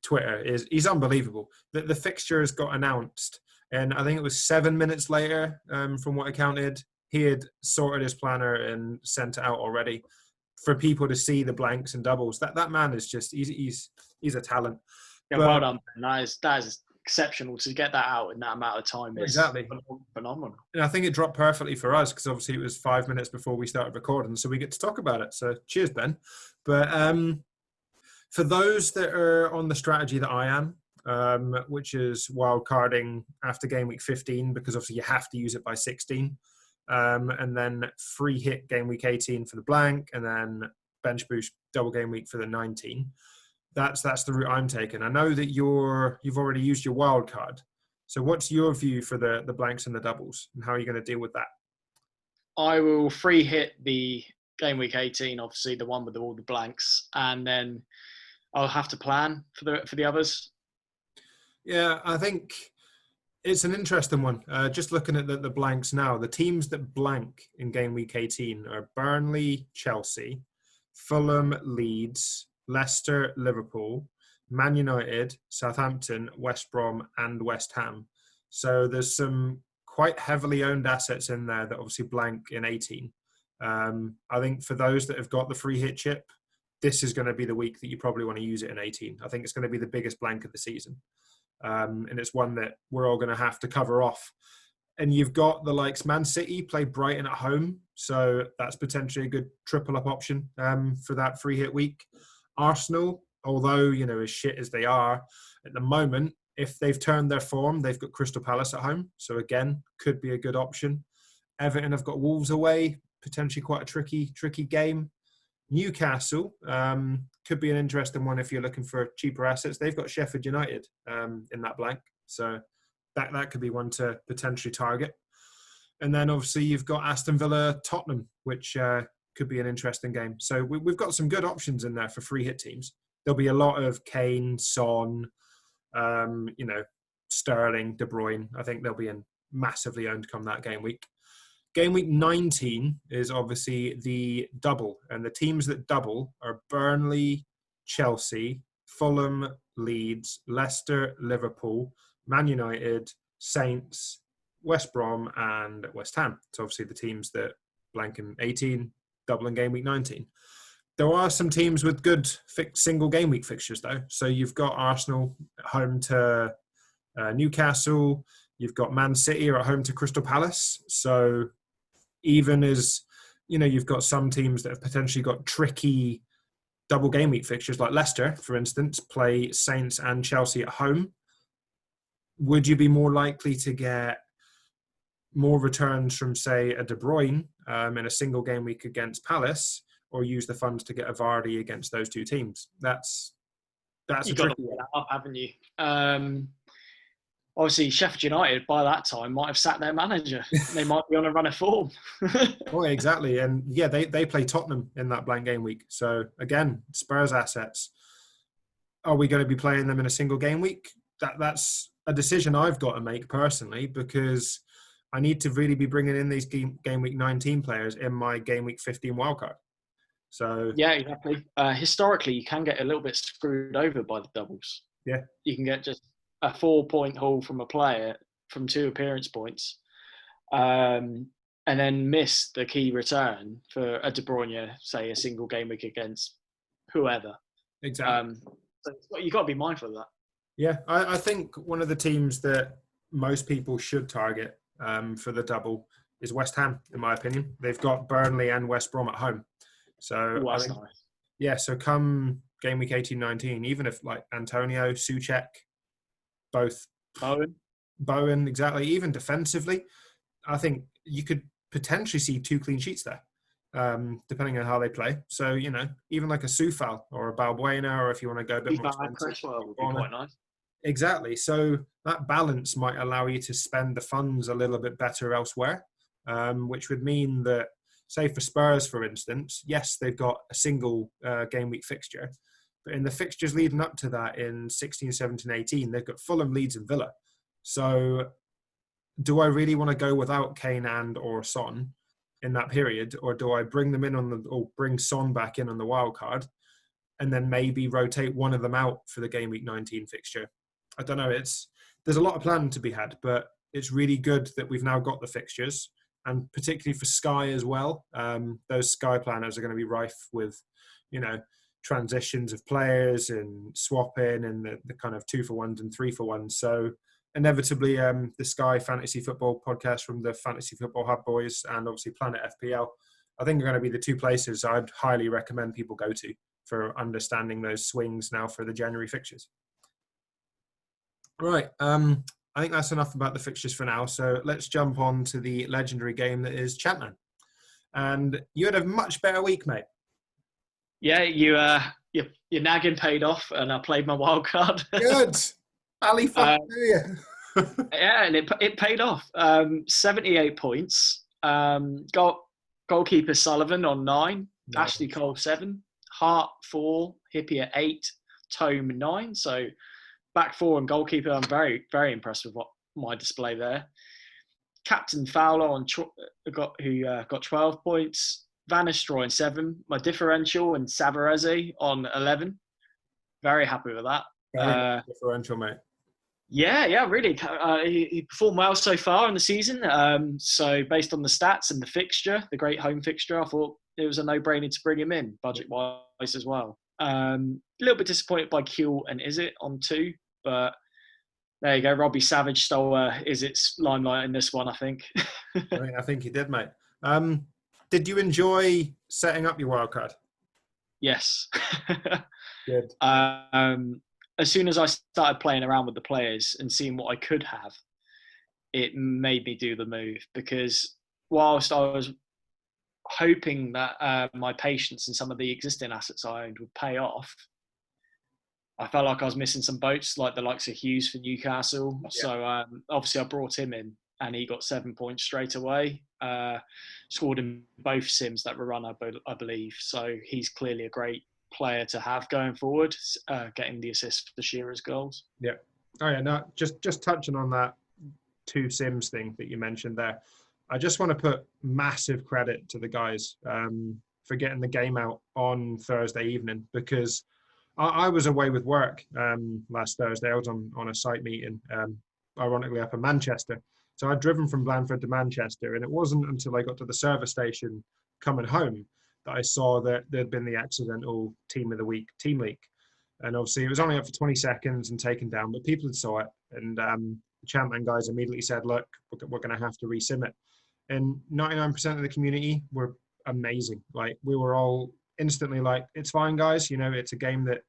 Twitter is he's unbelievable. The fixtures got announced, and I think it was 7 minutes later, from what I counted, he had sorted his planner and sent it out already for people to see the blanks and doubles. That man is just he's a talent. Yeah, well done. That is exceptional to get that out in that amount of time. Exactly. Phenomenal. And I think it dropped perfectly for us because obviously it was 5 minutes before we started recording, so we get to talk about it. So cheers, Ben. But for those that are on the strategy that I am, which is wildcarding after game week 15, because obviously you have to use it by 16, and then free hit game week 18 for the blank, and then bench boost double game week for the 19. That's the route I'm taking. I know that you've already used your wild card. So what's your view for the blanks and the doubles, and how are you going to deal with that? I will free hit the game week 18, obviously the one with all the blanks, and then I'll have to plan for the others. Yeah, I think it's an interesting one. Just looking at the blanks now, the teams that blank in game week 18 are Burnley, Chelsea, Fulham, Leeds, Leicester, Liverpool, Man United, Southampton, West Brom, and West Ham. So there's some quite heavily owned assets in there that obviously blank in 18. I think for those that have got the free hit chip, this is going to be the week that you probably want to use it in 18. I think it's going to be the biggest blank of the season. And it's one that we're all going to have to cover off. And you've got the likes Man City play Brighton at home. So that's potentially a good triple up option for that free hit week. Arsenal, although, as shit as they are at the moment, if they've turned their form, they've got Crystal Palace at home. So again, could be a good option. Everton have got Wolves away, potentially quite a tricky game. Newcastle could be an interesting one if you're looking for cheaper assets. They've got Sheffield United in that blank. So that could be one to potentially target. And then obviously you've got Aston Villa, Tottenham, which could be an interesting game. So we've got some good options in there for free hit teams. There'll be a lot of Kane, Son, Sterling, De Bruyne. I think they'll be massively owned come that game week. Game week 19 is obviously the double, and the teams that double are Burnley, Chelsea, Fulham, Leeds, Leicester, Liverpool, Man United, Saints, West Brom, and West Ham. So obviously the teams that blank in 18, double in game week 19. There are some teams with good single game week fixtures though. So you've got Arsenal at home to Newcastle. You've got Man City are at home to Crystal Palace. So even as, you've got some teams that have potentially got tricky double game week fixtures, like Leicester, for instance, play Saints and Chelsea at home. Would you be more likely to get more returns from, say, a De Bruyne in a single game week against Palace, or use the funds to get a Vardy against those two teams? That's a tricky one. That up, haven't you? Obviously, Sheffield United by that time might have sacked their manager. They might be on a run of form. Oh, exactly. And yeah, they play Tottenham in that blank game week. So again, Spurs assets. Are we going to be playing them in a single game week? That's a decision I've got to make personally, because I need to really be bringing in these game week 19 players in my game week 15 wildcard. So yeah, exactly. Historically, you can get a little bit screwed over by the doubles. Yeah, you can get just a 4-point haul from a player from 2 appearance points, and then miss the key return for a De Bruyne, say a single game week against whoever. Exactly. So you've got to be mindful of that. Yeah, I think one of the teams that most people should target for the double is West Ham, in my opinion. They've got Burnley and West Brom at home. So that's nice. Yeah, so come game week 18-19, even if like Antonio, Souček, both Bowen, exactly, even defensively, I think you could potentially see 2 clean sheets there, depending on how they play. So, even like a Soufal or a Balbuena, or if you want to go a bit more expensive, would be quite nice. Exactly. So that balance might allow you to spend the funds a little bit better elsewhere, which would mean that, say for Spurs, for instance, yes, they've got a single game week fixture, but in the fixtures leading up to that in 16, 17, 18, they've got Fulham, Leeds and Villa. So do I really want to go without Kane and or Son in that period, or do I bring them in or bring Son back in on the wild card, and then maybe rotate one of them out for the game week 19 fixture. I don't know. There's a lot of planning to be had, but it's really good that we've now got the fixtures, and particularly for Sky as well. Those Sky planners are going to be rife with, transitions of players and swapping and the kind of 2-for-1s and 3-for-1s. So inevitably, the Sky Fantasy Football podcast from the Fantasy Football Hub boys and obviously Planet FPL, I think are going to be the two places I'd highly recommend people go to for understanding those swings now for the January fixtures. Right. I think that's enough about the fixtures for now. So let's jump on to the legendary game that is ChampMan. And you had a much better week, mate. Yeah, your nagging paid off, and I played my wild card. Good. Ali, fuck you. Yeah, and it paid off. 78 points. Goalkeeper Sullivan on 9, no. Ashley Cole 7, Hart 4, Hippie at 8, Tome 9. So back 4 and goalkeeper, I'm very, very impressed with my display there. Captain Fowler got 12 points. Van Nistelrooy on 7. My differential and Savarese on 11. Very happy with that. Differential, mate. Yeah, really. He performed well so far in the season. So based on the stats and the fixture, the great home fixture, I thought it was a no-brainer to bring him in, budget-wise as well. A little bit disappointed by Kuehl and Izzet on 2, but there you go. Robbie Savage stole Izzet's limelight in this one, I think. I think he did, mate. Did you enjoy setting up your wildcard? Yes. Good. As soon as I started playing around with the players and seeing what I could have, it made me do the move, because whilst I was hoping that my patience in some of the existing assets I owned would pay off, I felt like I was missing some boats, like the likes of Hughes for Newcastle. Yeah. So obviously I brought him in, and he got 7 points straight away. Scored in both sims that were run, I believe. So he's clearly a great player to have going forward, getting the assist for the Shearer's goals. Yeah. Oh yeah. No, just touching on that 2 sims thing that you mentioned there. I just want to put massive credit to the guys for getting the game out on Thursday evening, because I was away with work last Thursday. I was on a site meeting, ironically up in Manchester. So I'd driven from Blandford to Manchester, and it wasn't until I got to the service station coming home that I saw that there'd been the accidental Team of the Week team leak. And obviously it was only up for 20 seconds and taken down, but people had saw it. And the ChampMan guys immediately said, look, we're going to have to resim it. And 99% of the community were amazing. Like, we were all instantly like, it's fine, guys. It's a game that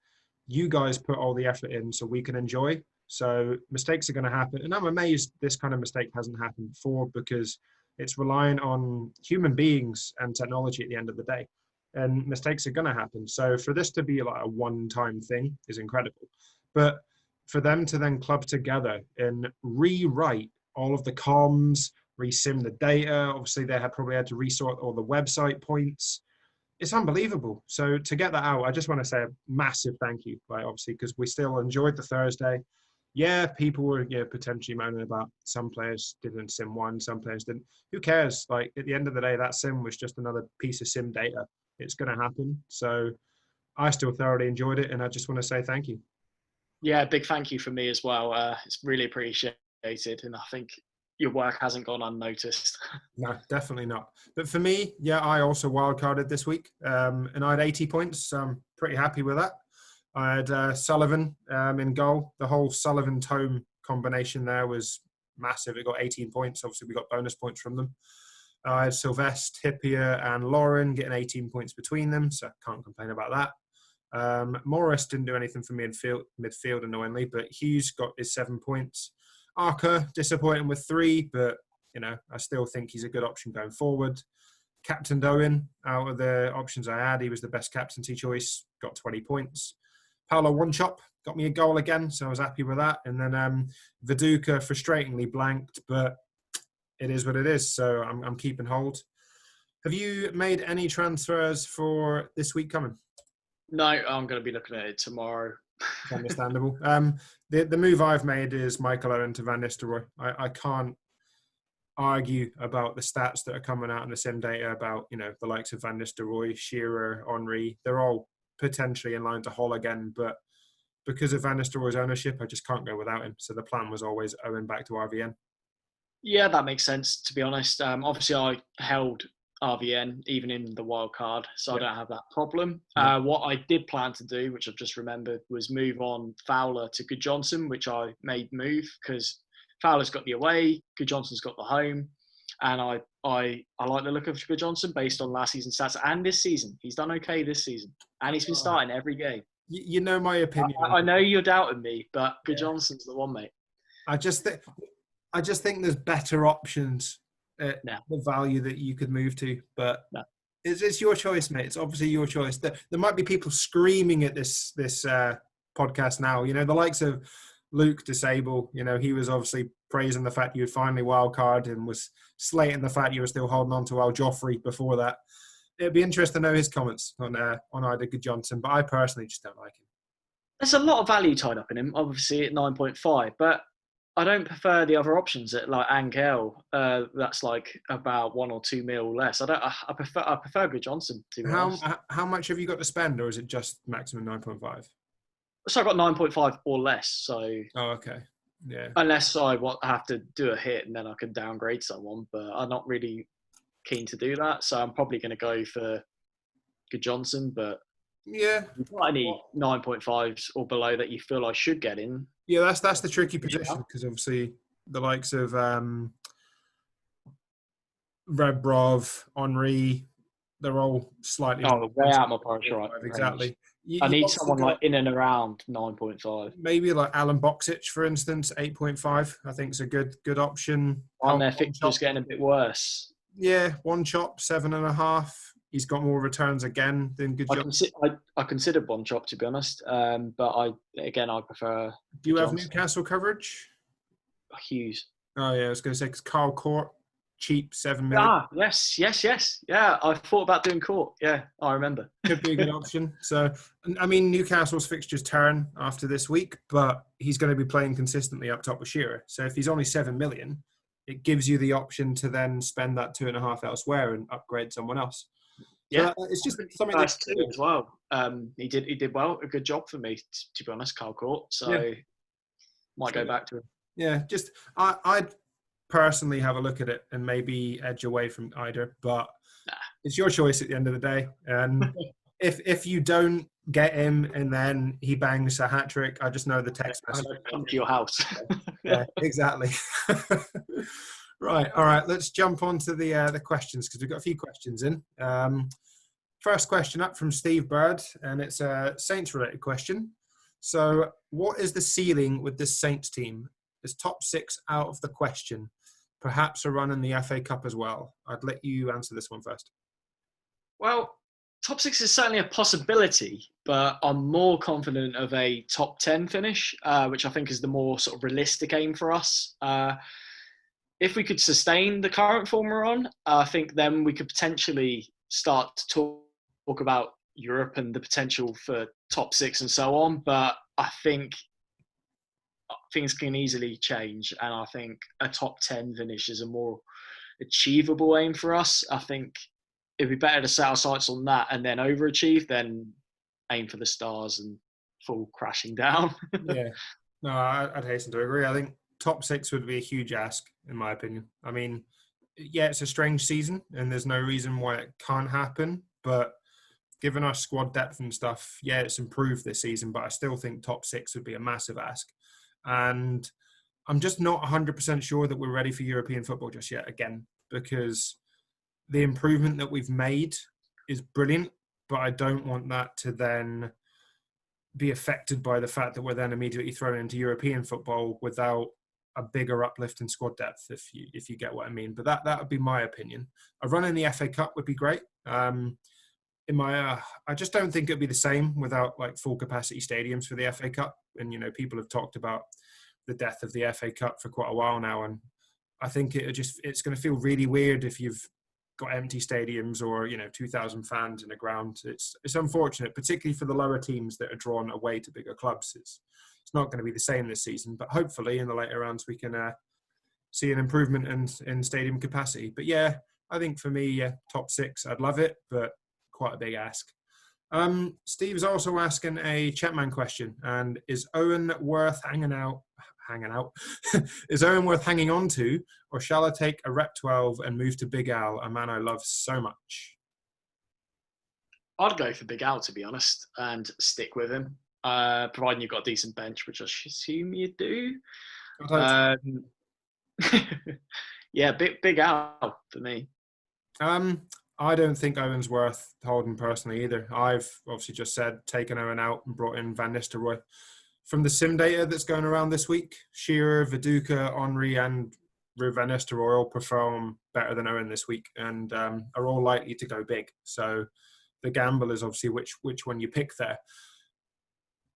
you guys put all the effort in so we can enjoy. So mistakes are going to happen. And I'm amazed this kind of mistake hasn't happened before, because it's relying on human beings and technology at the end of the day. And mistakes are going to happen. So for this to be like a one-time thing is incredible. But for them to then club together and rewrite all of the comms, resim the data, obviously they probably had to resort all the website points. It's unbelievable. So to get that out, I just want to say a massive thank you, like, obviously, because we still enjoyed the Thursday. Yeah, people were potentially moaning about some players didn't sim one, some players didn't. Who cares? Like, at the end of the day, that sim was just another piece of sim data. It's going to happen. So I still thoroughly enjoyed it, and I just want to say thank you. Yeah, big thank you from me as well. It's really appreciated, and I think your work hasn't gone unnoticed. No, definitely not. But for me, yeah, I also wildcarded this week, and I had 80 points. So I'm pretty happy with that. I had Sullivan in goal. The whole Sullivan-Tome combination there was massive. It got 18 points. Obviously, we got bonus points from them. I had Sylvester, Hippier, and Lauren getting 18 points between them, so I can't complain about that. Morris didn't do anything for me in midfield, annoyingly, but Hughes got his 7 points. Arca, disappointing with 3, but, I still think he's a good option going forward. Captain Owen, out of the options I had, he was the best captaincy choice, got 20 points. Paolo One-Chop got me a goal again, so I was happy with that. And then Viduka frustratingly blanked, but it is what it is, so I'm keeping hold. Have you made any transfers for this week coming? No, I'm going to be looking at it tomorrow. Understandable. The move I've made is Michael Owen to Van Nistelrooy. I can't argue about the stats that are coming out in the sim data about, the likes of Van Nistelrooy, Shearer, Henry. They're all potentially in line to Hull again, but because of Van Nistelrooy's ownership, I just can't go without him. So the plan was always Owen back to RVN. Yeah, that makes sense, to be honest. Obviously, I held RVN even in the wild card, so I don't have that problem. What I did plan to do, which I've just remembered, was move on Fowler to Good Johnson, which I made move because Fowler's got the away, Good Johnson's got the home, and I like the look of Good Johnson based on last season's stats and this season. He's done okay this season, and he's been starting every game. You know my opinion. I know you're doubting me, but Good Johnson's the one, mate. I just think there's better options at the value that you could move to, but it's your choice, mate. It's obviously your choice. There might be people screaming at this podcast now. You know, the likes of Luke Disable. You know, he was obviously praising the fact you had finally wildcard and was slating the fact you were still holding on to Al Joffrey before that. It'd be interesting to know his comments on either Good Johnson, but I personally just don't like him. There's a lot of value tied up in him, obviously at 9.5, but I don't prefer the other options at like Angel. That's like about 1 or 2 mil less. I prefer Good Johnson, to be honest. How much have you got to spend, or is it just maximum 9.5? So I got 9.5 or less. So okay, yeah. Unless I have to do a hit and then I can downgrade someone, but I'm not really keen to do that. So I'm probably going to go for Good Johnson. But yeah, if you've got any 9.5s or below that you feel I should get in. Yeah, that's the tricky position because obviously the likes of Rebrov, Henri, they're all slightly. Way out my price, right? Exactly. I need someone like in and around 9.5. Maybe like Alan Boxic, for instance, 8.5. I think is a good option. And their fixtures getting a bit worse. Yeah, One Chop 7.5. He's got more returns again than Good Johnson. I considered One Chop, to be honest, but I prefer. Do you have Newcastle coverage? Hughes. Oh yeah, I was going to say because Carl Court, cheap 7 million. Yes. Yeah, I thought about doing Court. Yeah, I remember. Could be a good option. So, I mean, Newcastle's fixtures turn after this week, but he's going to be playing consistently up top with Shearer. So if he's only 7 million, it gives you the option to then spend that 2.5 elsewhere and upgrade someone else. Yeah, so it's just something that's as well. He did well, a good job for me, to be honest, Carl Court. So might go back to him. Yeah, just I'd personally have a look at it and maybe edge away from either, but it's your choice at the end of the day. And if you don't get him and then he bangs a hat trick, I just know the text message. I'm come to your house. Yeah, exactly. Right, all right. Let's jump on to the questions because we've got a few questions in. First question up from Steve Bird, and it's a Saints-related question. So, what is the ceiling with this Saints team? Is top 6 out of the question? Perhaps a run in the FA Cup as well. I'd let you answer this one first. Well, top 6 is certainly a possibility, but I'm more confident of a top 10 finish, which I think is the more sort of realistic aim for us. If we could sustain the current form we're on, I think then we could potentially start to talk about Europe and the potential for top 6 and so on. But I think things can easily change, and I think a top 10 finish is a more achievable aim for us. I think it'd be better to set our sights on that and then overachieve than aim for the stars and fall crashing down. Yeah, no, I'd hasten to agree. I think top 6 would be a huge ask, in my opinion. I mean, yeah, it's a strange season, and there's no reason why it can't happen. But given our squad depth and stuff, yeah, it's improved this season. But I still think top 6 would be a massive ask. And I'm just not 100% sure that we're ready for European football just yet, again, because the improvement that we've made is brilliant, but I don't want that to then be affected by the fact that we're then immediately thrown into European football without a bigger uplift in squad depth, if you get what I mean. But that would be my opinion. A run in the FA Cup would be great. I just don't think it'd be the same without like full capacity stadiums for the FA Cup. And people have talked about the death of the FA Cup for quite a while now, and I think it's going to feel really weird if you've got empty stadiums or 2,000 fans in a ground. It's unfortunate, particularly for the lower teams that are drawn away to bigger clubs. It's not going to be the same this season, but hopefully in the later rounds we can see an improvement in stadium capacity. But yeah, I think for me, top 6, I'd love it, but quite a big ask. Steve's also asking a Chatman question, and is Owen worth hanging out? Is Owen worth hanging on to, or shall I take a rep 12 and move to Big Al, a man I love so much? I'd go for Big Al, to be honest, and stick with him, providing you've got a decent bench, which I assume you do. Yeah, Big Al for me. I don't think Owen's worth holding personally either. I've obviously just said taken Owen out and brought in Van Nistelrooy. From the sim data that's going around this week, Shearer, Viduka, Henry, and Van Nistelrooy all perform better than Owen this week and are all likely to go big. So the gamble is obviously which one you pick there.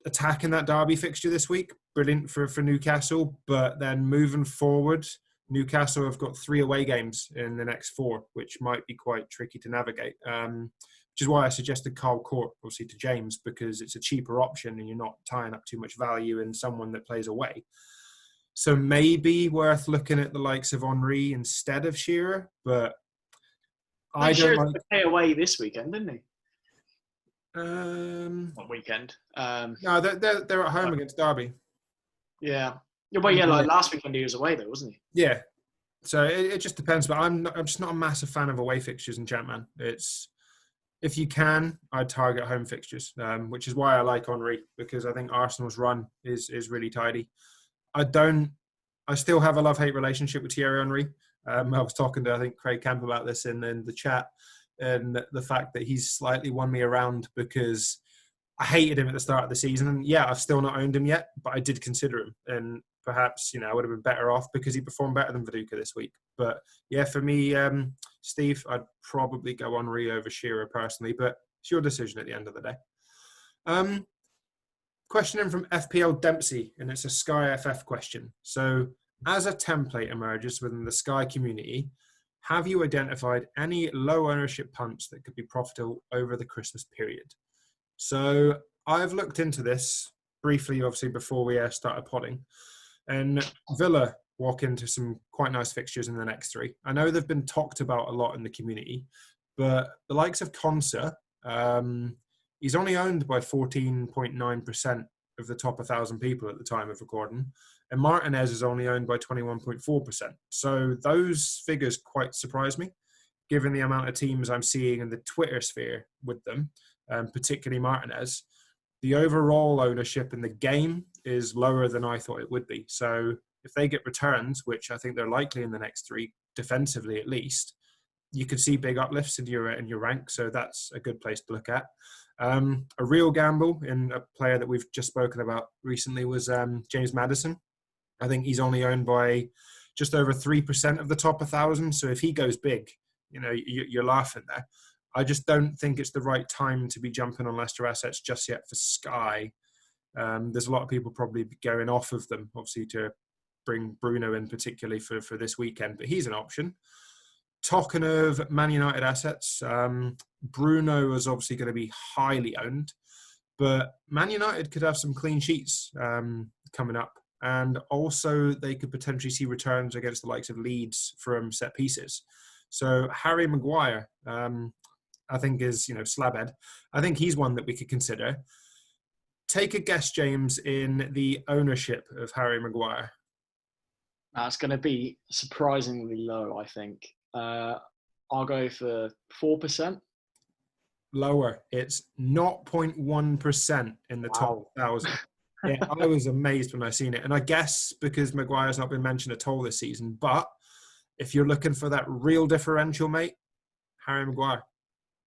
Attacking that Derby fixture this week, brilliant for Newcastle, but then moving forward, Newcastle have got 3 away games in the next 4, which might be quite tricky to navigate. Which is why I suggested Carl Court, obviously, to James, because it's a cheaper option and you're not tying up too much value in someone that plays away. So maybe worth looking at the likes of Henry instead of Shearer, but I don't like... play away this weekend, didn't he? What weekend? No, they're at home against Derby. Yeah. Well, yeah, like last weekend he was away though, wasn't he? Yeah. So it just depends, but I'm just not a massive fan of away fixtures in Chatman. It's, if you can, I'd target home fixtures, which is why I like Henry, because I think Arsenal's run is really tidy. I still have a love-hate relationship with Thierry Henry. I was talking to, I think, Craig Camp about this in the chat, and the fact that he's slightly won me around because I hated him at the start of the season. And yeah, I've still not owned him yet, but I did consider him. And perhaps, I would have been better off because he performed better than Viduka this week. But yeah, for me, Steve, I'd probably go Henry over Shearer personally, but it's your decision at the end of the day. Question in from FPL Dempsey, and it's a Sky FF question. So, as a template emerges within the Sky community, have you identified any low ownership punts that could be profitable over the Christmas period? So I've looked into this briefly, obviously, before we started podding. And Villa walk into some quite nice fixtures in the next 3. I know they've been talked about a lot in the community, but the likes of Konsa, he's only owned by 14.9% of the top 1,000 people at the time of recording. And Martinez is only owned by 21.4%. So those figures quite surprise me, given the amount of teams I'm seeing in the Twitter sphere with them, particularly Martinez. The overall ownership in the game is lower than I thought it would be. So if they get returns, which I think they're likely in the next 3, defensively at least, you could see big uplifts in your rank. So that's a good place to look at. A real gamble in a player that we've just spoken about recently was James Maddison. I think he's only owned by just over 3% of the top 1,000. So if he goes big, you're laughing there. I just don't think it's the right time to be jumping on Leicester assets just yet for Sky. There's a lot of people probably going off of them, obviously, to bring Bruno in particularly for this weekend, but he's an option. Talking of Man United assets, Bruno is obviously going to be highly owned, but Man United could have some clean sheets coming up. And also they could potentially see returns against the likes of Leeds from set pieces. So Harry Maguire, I think is, slabhead. I think he's one that we could consider. Take a guess, James, in the ownership of Harry Maguire. It's going to be surprisingly low, I think. I'll go for 4%. Lower. It's 0.1% in the top 1,000. Yeah, I was amazed when I seen it. And I guess because Maguire's not been mentioned at all this season, but if you're looking for that real differential, mate, Harry Maguire.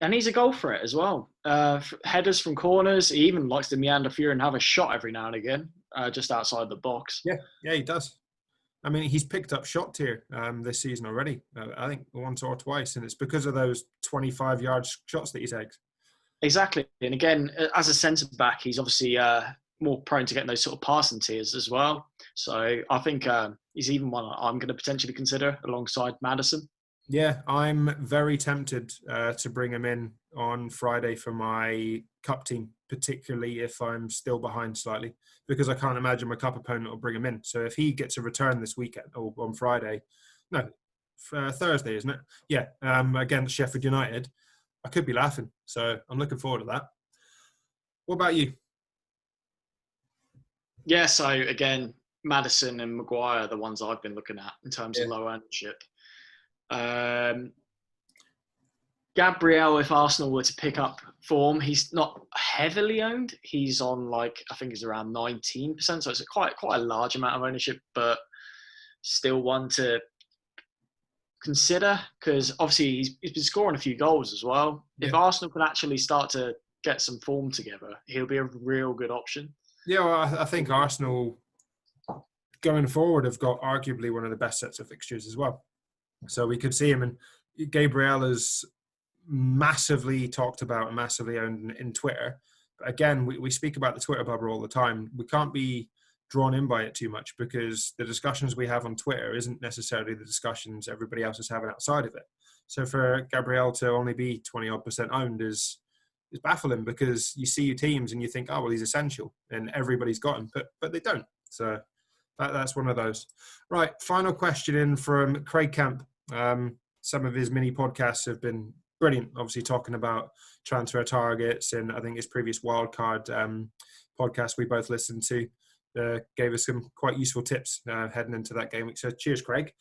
And he's a goal threat as well. Headers from corners. He even likes to meander through and have a shot every now and again, just outside the box. Yeah, he does. I mean, he's picked up shot tier this season already. I think once or twice, and it's because of those 25-yard shots that he takes. Exactly. And again, as a centre-back, he's obviously more prone to getting those sort of passing tiers as well. So I think he's even one I'm going to potentially consider alongside Maddison. Yeah, I'm very tempted to bring him in on Friday for my cup team, particularly if I'm still behind slightly, because I can't imagine my cup opponent will bring him in. So if he gets a return this weekend or on Friday, Thursday, isn't it? Yeah, against Sheffield United, I could be laughing. So I'm looking forward to that. What about you? Yeah, so again, Maddison and Maguire are the ones I've been looking at in terms of low ownership. Gabriel, if Arsenal were to pick up form, he's not heavily owned. He's on I think he's around 19%, so it's quite a large amount of ownership, but still one to consider because obviously he's been scoring a few goals as well. Yeah. If Arsenal can actually start to get some form together, he'll be a real good option. Yeah, well, I think Arsenal going forward have got arguably one of the best sets of fixtures as well. So we could see him, and Gabriel is massively talked about and massively owned in Twitter. But again, we speak about the Twitter bubble all the time. We can't be drawn in by it too much because the discussions we have on Twitter isn't necessarily the discussions everybody else is having outside of it. So for Gabriel to only be 20-odd% owned is baffling because you see your teams and you think, oh, well, he's essential and everybody's got him, but they don't. So that's one of those. Right, final question in from Craig Camp. Some of his mini podcasts have been brilliant, obviously talking about transfer targets, and I think his previous wildcard podcast we both listened to gave us some quite useful tips heading into that game week. So cheers, Craig.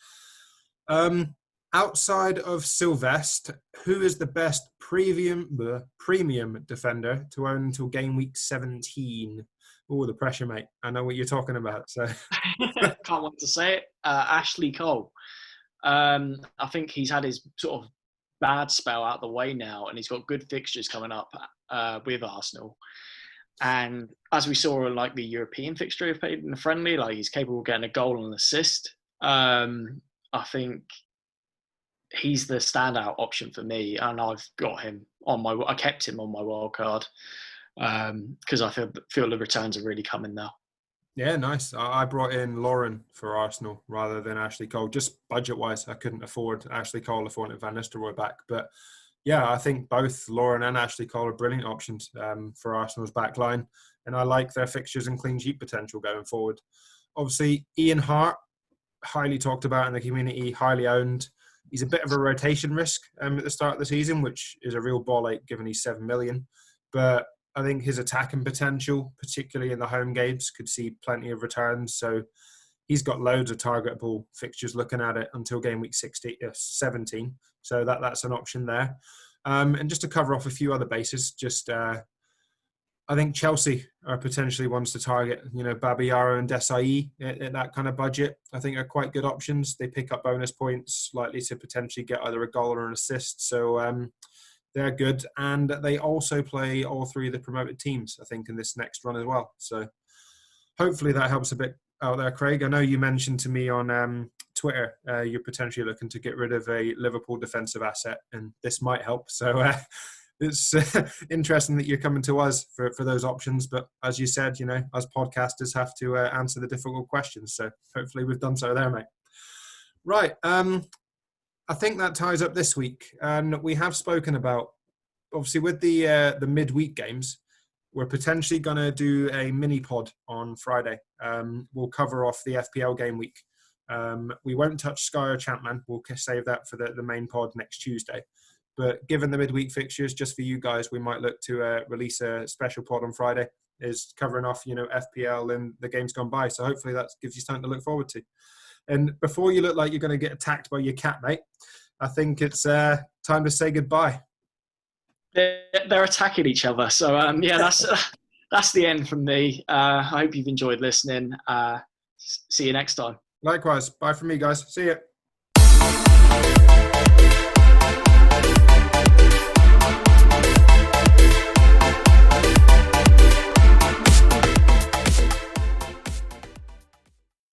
Outside of Sylvester, who is the best premium defender to own until game week 17? Oh, the pressure, mate. I know what you're talking about. So can't wait to say it. Ashley Cole. I think he's had his sort of bad spell out the way now, and he's got good fixtures coming up with Arsenal. And as we saw in the European fixture he played in the friendly, he's capable of getting a goal and an assist. I think he's the standout option for me, and I've got him I kept him on my wild card because I feel the returns are really coming now. Yeah, nice. I brought in Lauren for Arsenal rather than Ashley Cole. Just budget-wise, I couldn't afford Ashley Cole if I wanted Van Nistelrooy back. But yeah, I think both Lauren and Ashley Cole are brilliant options for Arsenal's back line. And I like their fixtures and clean sheet potential going forward. Obviously, Ian Hart, highly talked about in the community, highly owned. He's a bit of a rotation risk at the start of the season, which is a real ball ache given he's 7 million. But I think his attacking potential, particularly in the home games, could see plenty of returns. So he's got loads of targetable fixtures looking at it until game week 17. So that's an option there. And just to cover off a few other bases, I think Chelsea are potentially ones to target. Babayaro and Desai at that kind of budget, I think are quite good options. They pick up bonus points, likely to potentially get either a goal or an assist. So they're good. And they also play all three of the promoted teams, I think, in this next run as well. So hopefully that helps a bit out there, Craig. I know you mentioned to me on Twitter you're potentially looking to get rid of a Liverpool defensive asset, and this might help. So it's interesting that you're coming to us for those options. But as you said, us podcasters have to answer the difficult questions. So hopefully we've done so there, mate. Right. I think that ties up this week. And we have spoken about, obviously, with the midweek games, we're potentially going to do a mini pod on Friday. We'll cover off the FPL game week. We won't touch Sky or ChampMan. We'll save that for the main pod next Tuesday. But given the midweek fixtures, just for you guys, we might look to release a special pod on Friday, is covering off, FPL and the games gone by. So hopefully that gives you something to look forward to. And before you look like you're going to get attacked by your cat, mate, I think it's time to say goodbye. They're attacking each other. So, that's the end from me. I hope you've enjoyed listening. See you next time. Likewise. Bye from me, guys. See you.